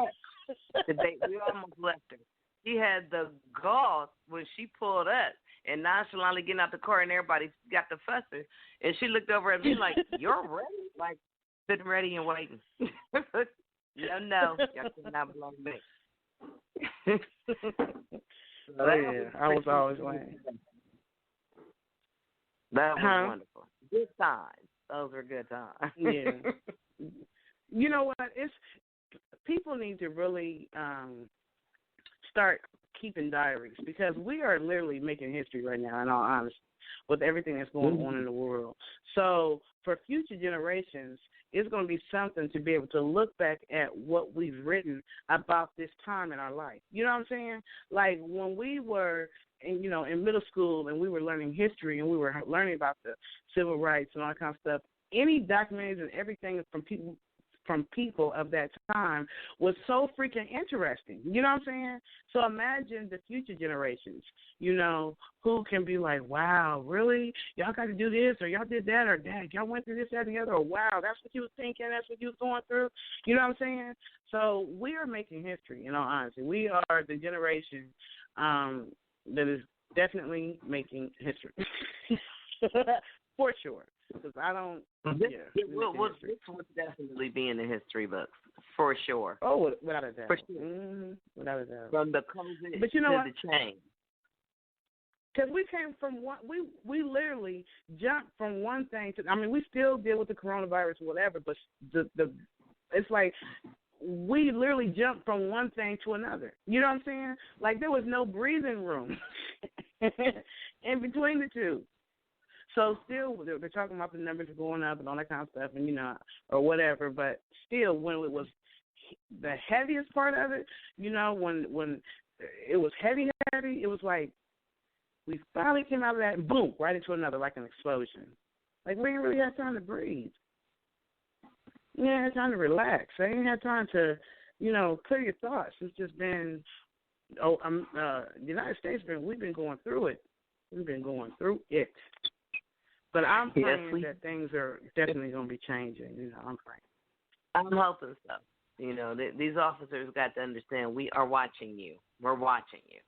left her. She had the gall when she pulled up and nonchalantly getting out the car, and everybody got the fussing. And she looked over at me like, "You're ready?" Like, sitting ready and waiting. No, y'all cannot blame me. I was always lame. That was wonderful. Good times. Those were good times. Yeah. You know what? It's people need to really start keeping diaries because we are literally making history right now, in all honesty, with everything that's going on in the world. So for future generations, it's going to be something to be able to look back at what we've written about this time in our life. You know what I'm saying? Like when we were in middle school and we were learning history and we were learning about the civil rights and all that kind of stuff, any documentaries and everything from people of that time was so freaking interesting. You know what I'm saying? So imagine the future generations, who can be like, wow, really? Y'all got to do this or y'all did that or that. Y'all went through this, that, and the other. Or wow, that's what you was thinking. That's what you was going through. You know what I'm saying? So we are making history, in all honesty. We are the generation that is definitely making history. For sure. Because I don't. This would definitely be in the history books, for sure. Oh, without a doubt. For sure. Mm-hmm. Without a doubt. From the COVID but you know to what? the change. Because we came from one, we literally jumped from one thing to. I mean, we still deal with the coronavirus or whatever, but it's like we literally jumped from one thing to another. You know what I'm saying? Like there was no breathing room in between the two. So still, they're talking about the numbers going up and all that kind of stuff, and or whatever. But still, when it was the heaviest part of it, when it was heavy, it was like we finally came out of that and boom, right into another, like an explosion. Like we didn't really have time to breathe. We didn't have time to relax. I didn't have time to, clear your thoughts. It's just been, the United States we've been going through it. We've been going through it. But I'm praying that things are definitely going to be changing. I'm praying. I'm hoping so. These officers got to understand we are watching you. We're watching you.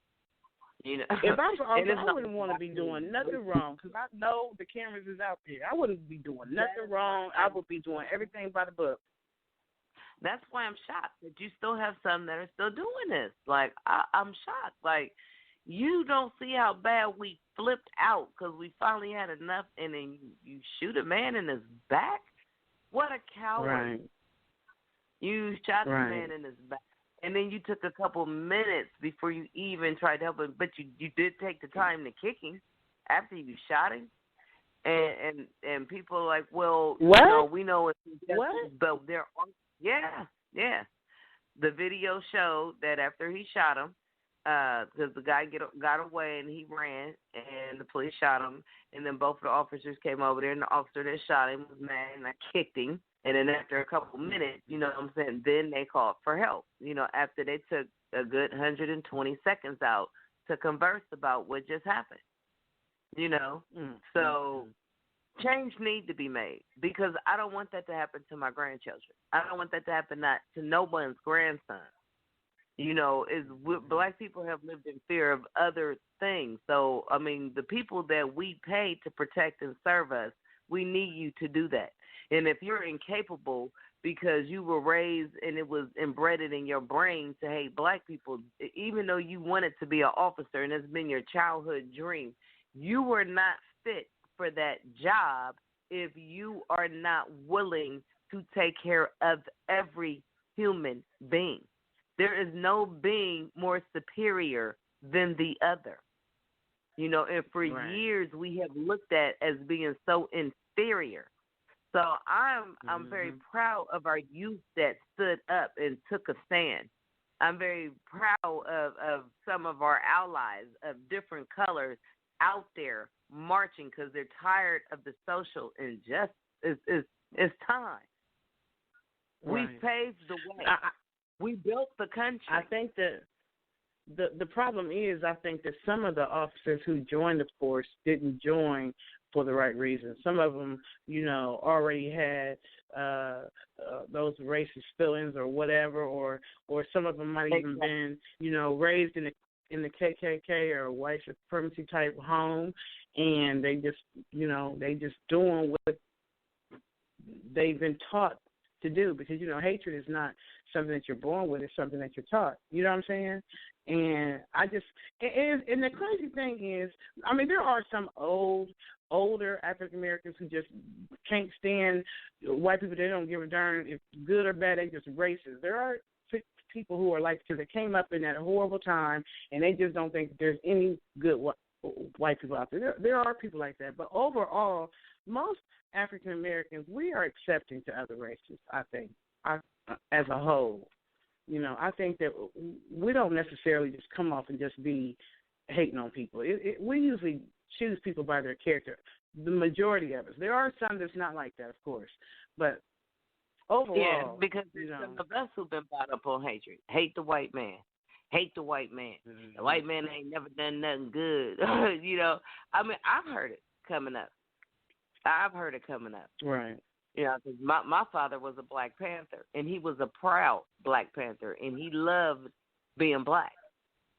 If I was an officer, I wouldn't want to be doing nothing wrong because I know the cameras is out there. I wouldn't be doing nothing wrong. I would be doing everything by the book. That's why I'm shocked that you still have some that are still doing this. Like, I'm shocked. Like, you don't see how bad we flipped out because we finally had enough, and then you shoot a man in his back? What a coward. Right. You shot the man in his back, and then you took a couple minutes before you even tried to help him, but you did take the time to kick him after you shot him. And people are like, well, we know it's injustice, but there are, the video showed that after he shot him, because the guy got away and he ran, and the police shot him, and then both of the officers came over there, and the officer that shot him was mad, and I kicked him, and then after a couple minutes, then they called for help, after they took a good 120 seconds out to converse about what just happened, So change need to be made, because I don't want that to happen to my grandchildren. I don't want that to happen to no one's grandson. Black people have lived in fear of other things. So, I mean, the people that we pay to protect and serve us, we need you to do that. And if you're incapable because you were raised and it was embedded in your brain to hate black people, even though you wanted to be an officer and it's been your childhood dream, you were not fit for that job if you are not willing to take care of every human being. There is no being more superior than the other. And for years we have looked at as being so inferior. So I'm very proud of our youth that stood up and took a stand. I'm very proud of some of our allies of different colors out there marching because they're tired of the social injustice. It's time. Right. We paved the way. We built the country. I think that the problem is, I think that some of the officers who joined the force didn't join for the right reasons. Some of them, already had those racist feelings or whatever, or some of them might even been, raised in the KKK or white supremacy type home, and they just, they just doing what they've been taught to do, because hatred is not something that you're born with; it's something that you're taught. You know what I'm saying? And and the crazy thing is, I mean, there are some older African Americans who just can't stand white people. They don't give a darn if good or bad. They just racist. There are people who are like, because they came up in that horrible time and they just don't think there's any good white people out there. There are people like that, but overall, most African Americans, we are accepting to other races. I think, as a whole, I think that we don't necessarily just come off and just be hating on people. We usually choose people by their character. The majority of us. There are some that's not like that, of course, but overall, yeah, because there's some of us who've been brought up on hatred. Hate the white man. Hate the white man. Mm-hmm. The white man ain't never done nothing good. I mean, I've heard it coming up. Right. Cause my father was a Black Panther, and he was a proud Black Panther, and he loved being black,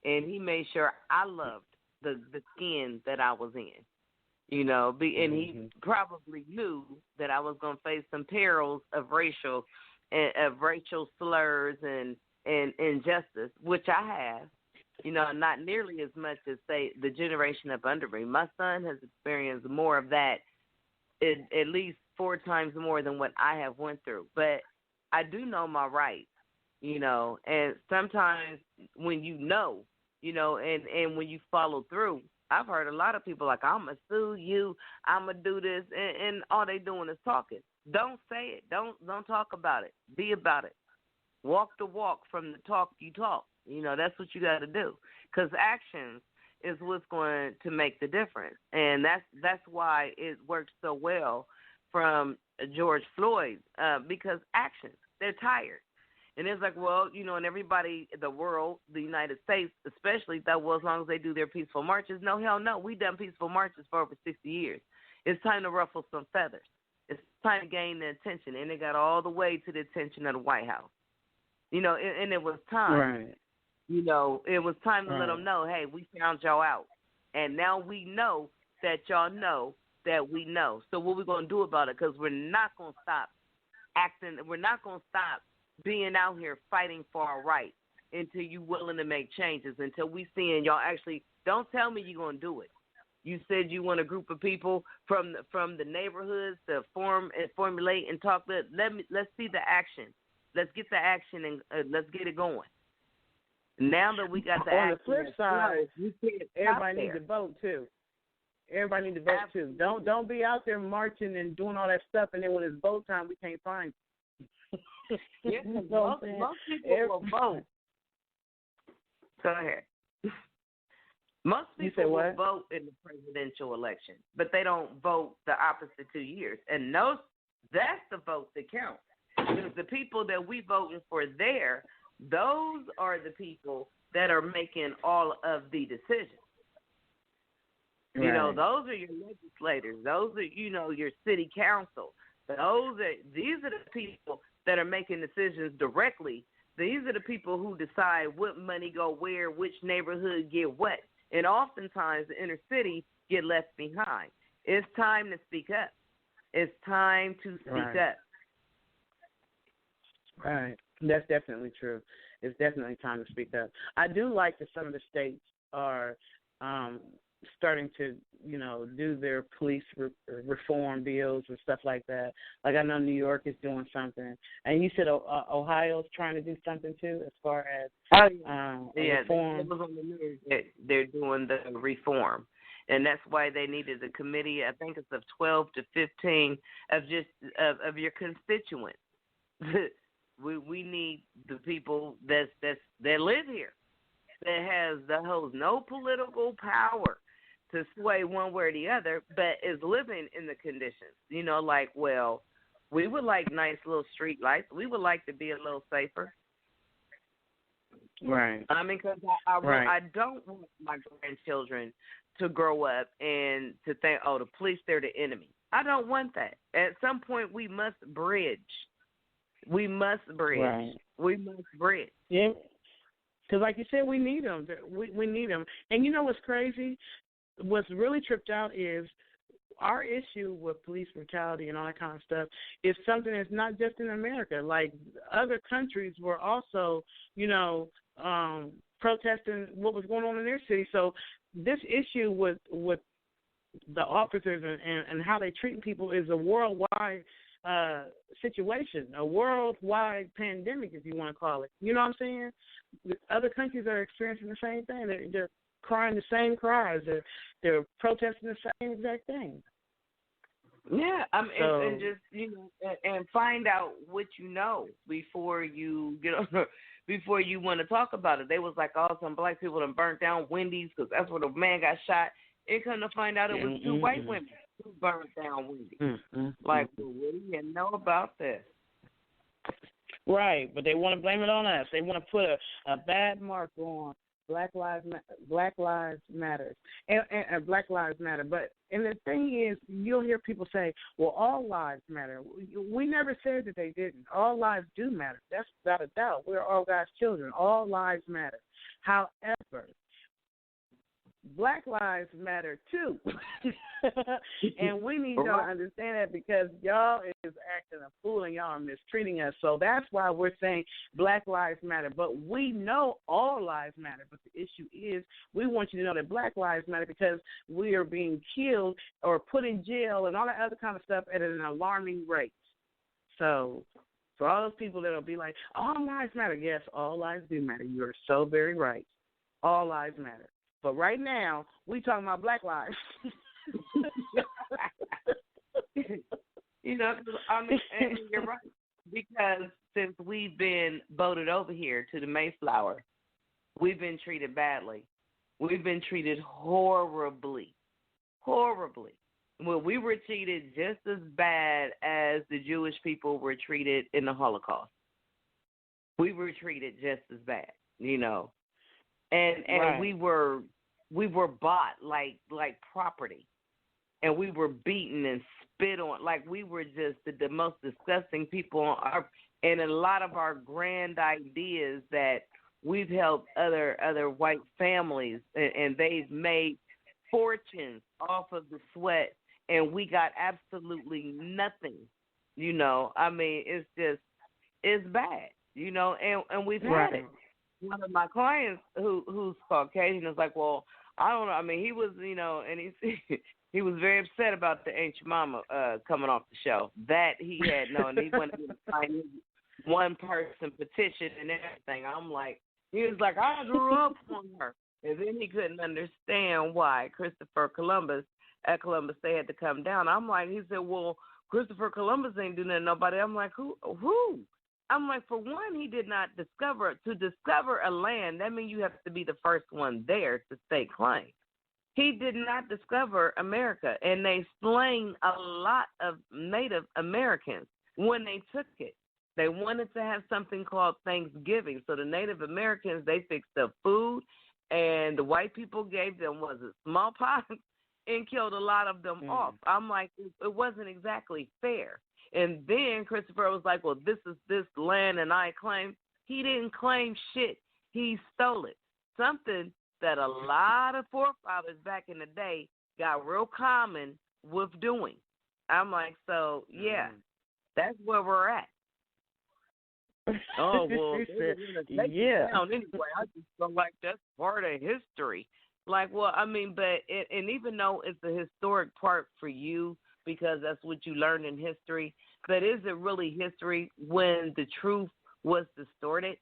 and he made sure I loved the skin that I was in. And he probably knew that I was going to face some perils of racial slurs and injustice, which I have. Not nearly as much as, say, the generation up under me. My son has experienced more of that, at least 4 times more than what I have went through. But I do know my rights, and sometimes when and when you follow through, I've heard a lot of people like, I'm going to sue you, I'm going to do this, and all they doing is talking. Don't say it. Don't talk about it. Be about it. Walk the walk from the talk you talk. That's what you got to do, because actions is what's going to make the difference, and that's why it works so well from George Floyd, because actions, they're tired. And it's like, well, and everybody, the world, the United States especially, thought, well, as long as they do their peaceful marches. No, hell no. We've done peaceful marches for over 60 years. It's time to ruffle some feathers. It's time to gain the attention. And it got all the way to the attention of the White House. And it was time. Right. It was time to let them know, hey, we found y'all out. And now we know that y'all know that we know. So what we going to do about it? Because we're not going to stop acting. We're not going to stop being out here fighting for our rights until you willing to make changes, until we seeing y'all actually. Don't tell me you're going to do it. You said you want a group of people from the neighborhoods to form and formulate and talk. Let's see the action. Let's get the action and let's get it going. Now that we got the action. On the flip side, everybody needs to vote too. Everybody needs to vote too. Don't be out there marching and doing all that stuff, and then when it's vote time, we can't find you. Yeah, most people will vote. Go ahead. Most people will vote in the presidential election, but they don't vote the opposite 2 years. And that's the vote that counts. Because the people that we voting for there, those are the people that are making all of the decisions. Right. Those are your legislators. Those are, your city council. These are the people that are making decisions directly. These are the people who decide what money go where, which neighborhood get what. And oftentimes the inner city get left behind. It's time to speak up. It's time to speak up. Right. That's definitely true. It's definitely time to speak up. I do like that some of the states are starting to, do their police reform bills and stuff like that. Like I know New York is doing something. And you said Ohio's trying to do something too as far as reform. It was on the news that they're doing the reform. And that's why they needed a committee, I think it's of 12 to 15 of your constituents. We need the people that live here, that has holds no political power to sway one way or the other, but is living in the conditions. We would like nice little street lights. We would like to be a little safer. Right. I mean, because I don't want my grandchildren to grow up and to think, oh, the police, they're the enemy. I don't want that. At some point, we must bridge. We must bridge. Right. We must bridge. Yeah. Because like you said, we need them. We need them. And you know what's crazy? What's really tripped out is our issue with police brutality and all that kind of stuff is something that's not just in America. Like other countries were also, protesting what was going on in their city. So this issue with the officers and how they treat people is a worldwide situation, a worldwide pandemic, if you want to call it. You know what I'm saying? Other countries are experiencing the same thing. They're crying the same cries. They're protesting the same exact thing. Yeah, and just and find out what you know before you get on, before you want to talk about it. They was like, some black people done burnt down Wendy's because that's where the man got shot. And come to find out it was two white women who burned down Wendy's. Like, well, what do you know about this? Right, but they want to blame it on us. They want to put a bad mark on Black Lives Matter, and Black Lives Matter. But and the thing is, you'll hear people say, "Well, all lives matter." We never said that they didn't. All lives do matter. That's without a doubt. We're all God's children. All lives matter. However, Black lives matter too, and we need y'all to understand that because y'all is acting a fool and y'all are mistreating us. So that's why we're saying Black lives matter. But we know all lives matter. But the issue is we want you to know that Black lives matter because we are being killed or put in jail and all that other kind of stuff at an alarming rate. So for all those people that will be like, all lives matter, yes, all lives do matter. You are so very right. All lives matter. But right now, we talking about Black lives. And you're right. Because since we've been voted over here to the Mayflower, we've been treated badly. We've been treated horribly. Horribly. Well, we were treated just as bad as the Jewish people were treated in the Holocaust. We were treated just as bad, And right. we were bought like property, and we were beaten and spit on like we were just the most disgusting people on earth. And a lot of our grand ideas that we've helped other white families, and they've made fortunes off of the sweat, and we got absolutely nothing. It's bad. And we've had it. One of my clients who's Caucasian is like, well, I don't know. I mean, he was, and he was very upset about the Ancient Mama coming off the show. That he had known. He wanted to sign one person petition and everything. I'm like, he was like, I grew up on her. And then he couldn't understand why Christopher Columbus at Columbus Day had to come down. I'm like, he said, well, Christopher Columbus ain't doing nothing to nobody. I'm like, who? I'm like, for one, he did not discover a land. That means you have to be the first one there to stake claim. He did not discover America, and they slain a lot of Native Americans when they took it. They wanted to have something called Thanksgiving. So the Native Americans, they fixed up food, and the white people gave them, smallpox, and killed a lot of them off. I'm like, it wasn't exactly fair. And then Christopher was like, well, this is this land and I claim. He didn't claim shit. He stole it. Something that a lot of forefathers back in the day got real common with doing. I'm like, so, yeah, that's where we're at. Oh, well, yeah. Anyway, I just feel like that's part of history. Like, well, I mean, and even though it's a historic part for you, because that's what you learned in history. But is it really history when the truth was distorted?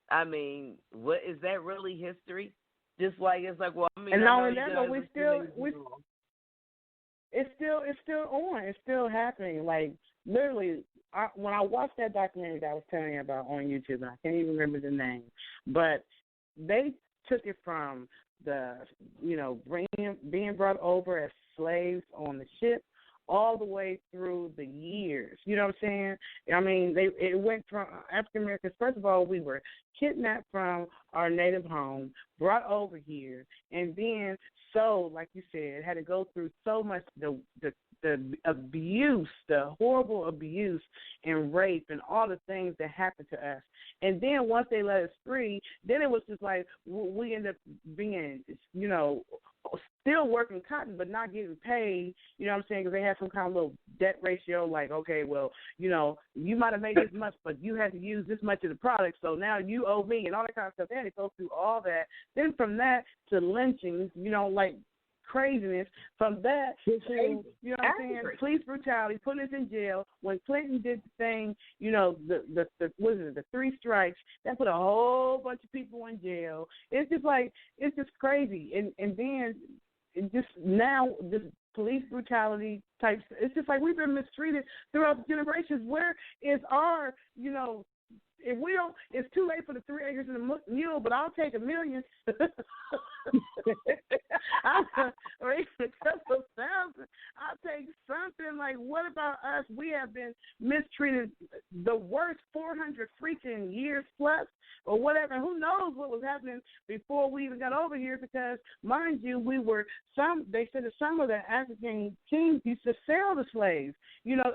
I mean, what is that really history? Just like it's like, well, I mean, and not only that, but it's still on. It's still happening. Like literally, when I watched that documentary that I was telling you about on YouTube, and I can't even remember the name, but they took it from being brought over as slaves on the ship all the way through the years. You know what I'm saying? I mean, it went from African Americans. First of all, we were kidnapped from our native home, brought over here, and then sold, like you said, had to go through so much the abuse, the horrible abuse and rape and all the things that happened to us. And then once they let us free, then it was just like we ended up being, still working cotton but not getting paid, you know what I'm saying, because they had some kind of little debt ratio, like, okay, well, you know, you might have made this much, but you had to use this much of the product, so now you owe me, and all that kind of stuff. They had to go through all that. Then from that to lynchings, you know, like craziness. From that to, you know what I'm saying, police brutality, putting us in jail. When Clinton did the thing, you know, the what is it, the 3 strikes, that put a whole bunch of people in jail. It's just crazy. And then it just now this police brutality type, it's just like we've been mistreated throughout the generations. Where is our, you know, if we don't, it's too late for the 3 acres and a mule, but I'll take $1 million. Or even a couple thousand. I'll take something. Like, what about us? We have been mistreated the worst 400 freaking years plus, or whatever. Who knows what was happening before we even got over here? Because, mind you, they said that some of the African kings used to sell the slaves, you know,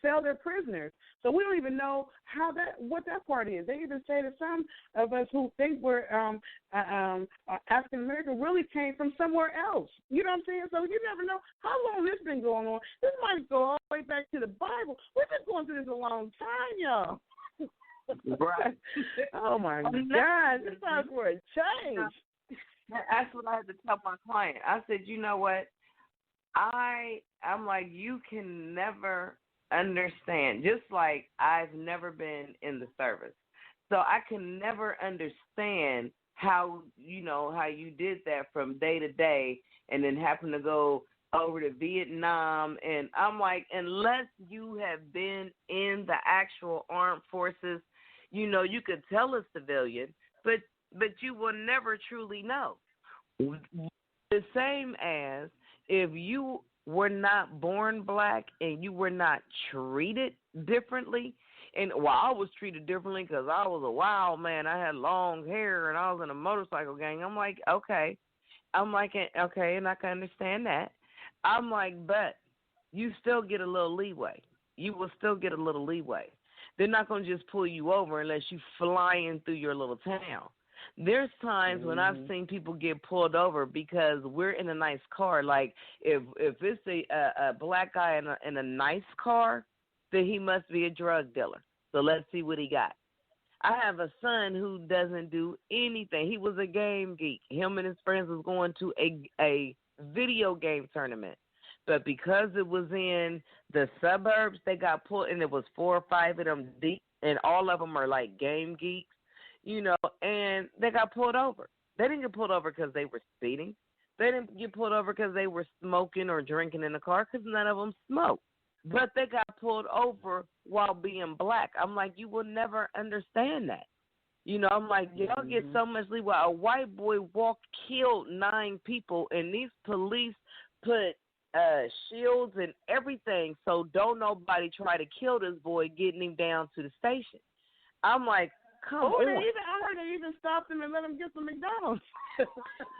sell their prisoners. So we don't even know what that part is. They even say that some of us who think we're African American really came from somewhere else. You know what I'm saying? So you never know how long this been going on. This might go all the way back to the Bible. We've been going through this a long time, y'all. Right. Oh my God! It's time for a change. That's what I had to tell my client. I said, you know what? I'm like, you can never understand. Just like I've never been in the service, so I can never understand how you did that from day to day, and then happen to go over to Vietnam. And I'm like, unless you have been in the actual armed forces, you know, you could tell a civilian, but you will never truly know. The same as if you were not born black and you were not treated differently. And I was treated differently because I was a wild man. I had long hair and I was in a motorcycle gang. I'm like, okay. And I can understand that. I'm like, but you still get a little leeway. You will still get a little leeway. They're not going to just pull you over unless you flying through your little town. There's times when I've seen people get pulled over because we're in a nice car. Like if it's a black guy in a nice car, then he must be a drug dealer. So let's see what he got. I have a son who doesn't do anything. He was a game geek. Him and his friends was going to a video game tournament. But because it was in the suburbs, they got pulled, and it was 4 or 5 of them deep, and all of them are like game geeks, you know, and they got pulled over. They didn't get pulled over because they were speeding. They didn't get pulled over because they were smoking or drinking in the car, because none of them smoked. But they got pulled over while being black. I'm like, you will never understand that. You know, I'm like, y'all get so much leeway. A white boy killed 9 people, and these police put shields and everything, so don't nobody try to kill this boy getting him down to the station. I'm like, come on. I heard they even stopped him and let him get some McDonald's.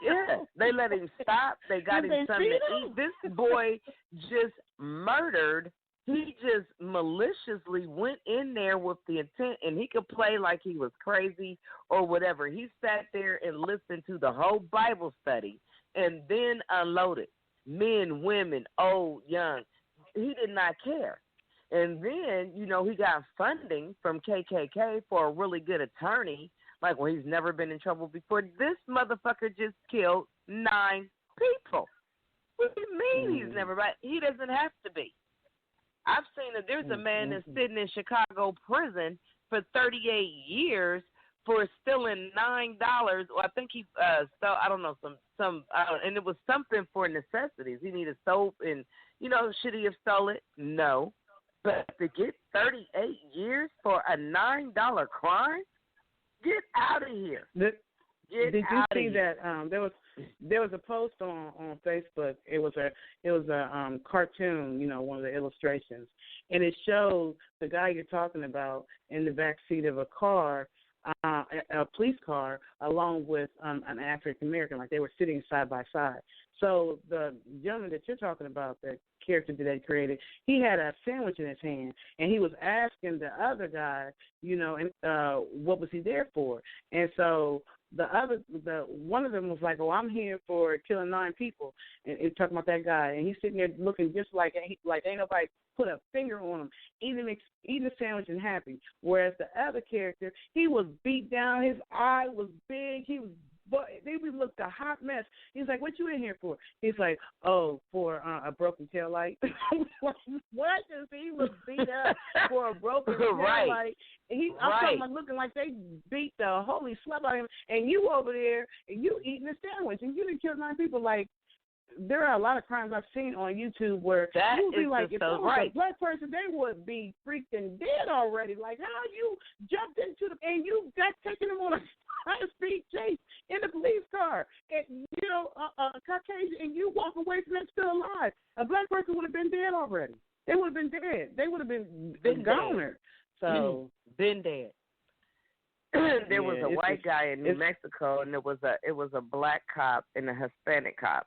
Yeah, they let him stop. They got him something to eat. This boy just murdered. He just maliciously went in there with the intent, and he could play like he was crazy or whatever. He sat there and listened to the whole Bible study and then unloaded. Men, women, old, young. He did not care. And then, you know, he got funding from KKK for a really good attorney. Like, well, he's never been in trouble before. This motherfucker just killed 9 people. What do you mean he's never right? He doesn't have to be. I've seen that there's a man that's sitting in Chicago prison for 38 years for stealing $9. Or I think he stole, I don't know, and it was something for necessities. He needed soap, and, you know, should he have stolen it? No. But to get 38 years for a $9 crime? Get out of here. Did you see that there was a post on Facebook. It was a cartoon, you know, one of the illustrations, and it showed the guy you're talking about in the back seat of a car, a police car, along with an African American, like they were sitting side by side. So the gentleman that you're talking about, the character that they created, he had a sandwich in his hand, and he was asking the other guy, you know, what was he there for? And so one of them was like, "Oh, I'm here for killing 9 people," and talking about that guy, and he's sitting there looking just like ain't nobody put a finger on him, eating a sandwich and happy. Whereas the other character, he was beat down, his eye was big, they looked a hot mess. He's like, "What you in here for?" He's like, "Oh, for a broken tail light." What? He was beat up for a broken tail light. I'm talking about looking like they beat the holy slap out of him, and you over there and you eating a sandwich, and you didn't kill 9 people. Like, there are a lot of crimes I've seen on YouTube where you would be like, if it was a black person, they would be freaking dead already. Like, how you jumped into and you got taken them on a high-speed chase in the police car, and a Caucasian, and you walk away from them still alive. A black person would have been dead already. They would have been dead. They would have been goner. So been dead. There was a white guy in New Mexico, and it was a black cop and a Hispanic cop.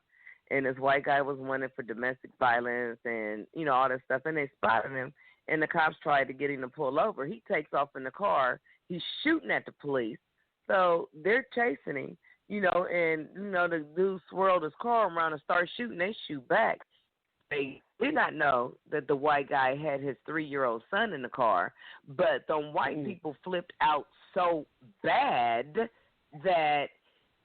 And this white guy was wanted for domestic violence and, all this stuff. And they spotted him, and the cops tried to get him to pull over. He takes off in the car. He's shooting at the police. So they're chasing him, and, the dude swirled his car around and started shooting. They shoot back. They did not know that the white guy had his 3-year-old son in the car. But the white people flipped out so bad that,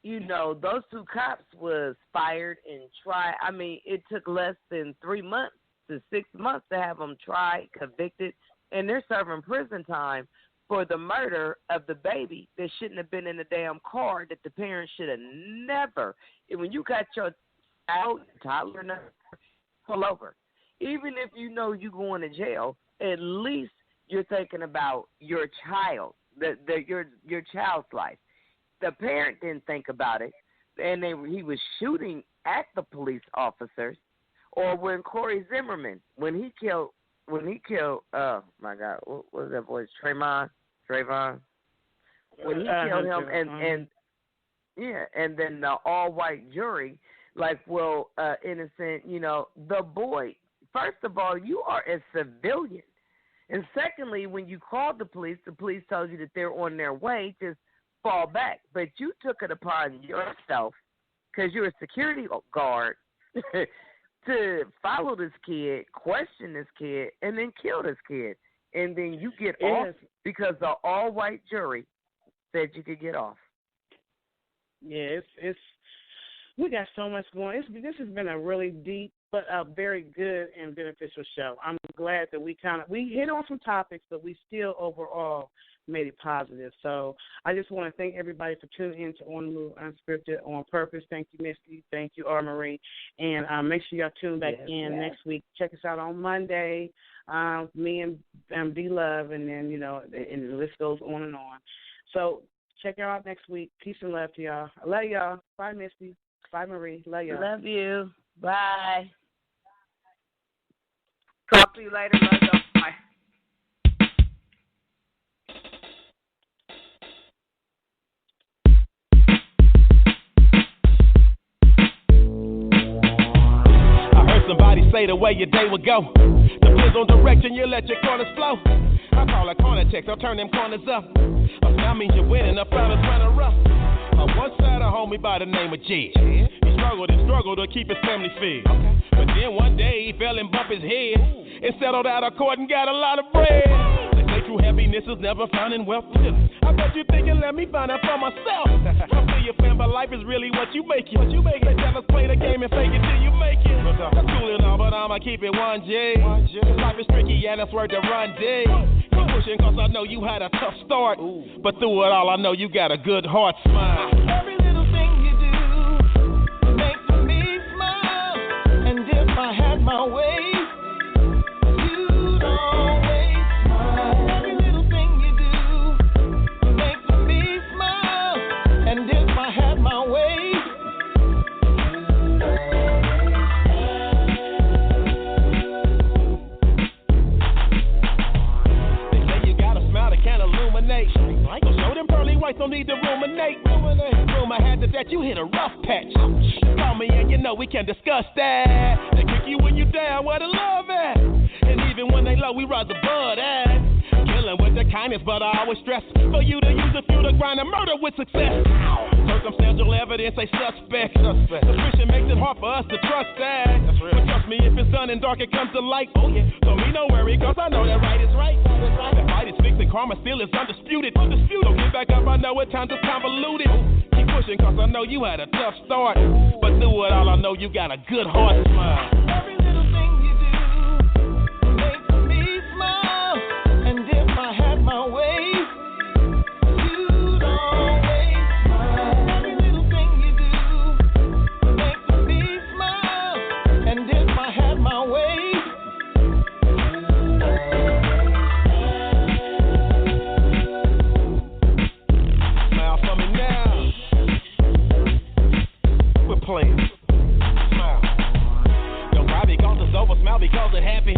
those 2 cops was fired and tried. I mean, it took less than 3 months to 6 months to have them tried, convicted, and they're serving prison time for the murder of the baby that shouldn't have been in the damn car, that the parents should have never. And when you got your child, toddler, pull over. Even if you know you're going to jail, at least you're thinking about your child, your child's life. The parent didn't think about it, and he was shooting at the police officers. Or when Corey Zimmerman, when he killed, oh my God, what was that boy's Trayvon? When he killed him, and then the all-white jury, like, innocent, the boy. First of all, you are a civilian, and secondly, when you called the police told you that they're on their way. Just fall back. But you took it upon yourself, because you're a security guard, to follow this kid, question this kid, and then kill this kid. And then you get off because the all-white jury said you could get off. Yeah, we got so much going. This has been a really deep but a very good and beneficial show. I'm glad that we hit on some topics, but we still overall made it positive. So I just want to thank everybody for tuning in to On the Move Unscripted on Purpose. Thank you, Misty. Thank you, R. Marie. And make sure y'all tune back in next week. Check us out on Monday. Me and D-Love, and then, and the list goes on and on. So check y'all out next week. Peace and love to y'all. I love y'all. Bye, Misty. Bye, Marie. Love y'all. Love you. Bye. Talk to you later. Love y'all. Bye. Somebody say the way your day would go. Depends on direction, you let your corners flow. I call it corner checks, I'll turn them corners up. That means you're winning, up out of runner up. On one side, a homie by the name of Jed. He struggled to keep his family fed. But then one day, he fell and bumped his head. And settled out of court and got a lot of bread. They say true happiness is never found in wealth. I bet you thinking, let me find out for myself. I'm still your fan, but life is really what you make it. They tell us play the game and fake it till you make it. That's cool and all, but I'ma keep it 1G. Life is tricky and it's worth the run, D. Keep pushing cause I know you had a tough start. But through it all, I know you got a good heart. Smile. Every little thing you do makes me smile. And if I had my way, don't need to ruminate. Rumor had it that you hit a rough patch. Call me and we can discuss that. They kick you when you down, where the love at? And even when they low, we rise above that. Killing dealing with the kindness, but I always stress for you to use a few to grind and murder with success. Circumstantial evidence, they suspect. Suspicion makes it hard for us to trust that. But trust me, if it's done in dark, it comes to light. Oh yeah, so me no worry, cause I know that right is right. The fight is fixed and karma still is undisputed. So get back up, I know at times it's convoluted. Keep pushing, cause I know you had a tough start. But through it all, I know you got a good heart. Smile. Every little thing you do makes me smile. And if I had my way, you'd always smile. Every little thing you do makes me smile. And if I had my way, smile for me now. We're playing. Smile. Don't cry because it's over, smile because it's happy.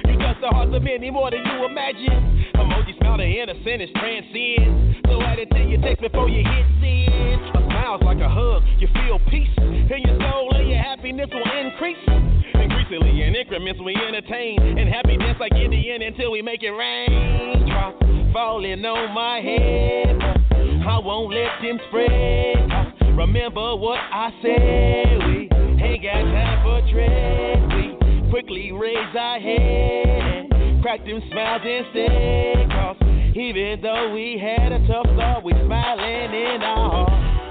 You touch the hearts of many more than you imagine. Emoji smile, the innocent is transcend. So add it to your text before you hit send. A smile's like a hug, you feel peace in your soul and your happiness will increase. Increasingly in increments we entertain, and happiness like Indian until we make it rain. Drops falling on my head, I won't let them spread. Remember what I said, we ain't got time for trade. We quickly raise our head and crack them smiles instead. Cause even though we had a tough start, we smiling in our heart.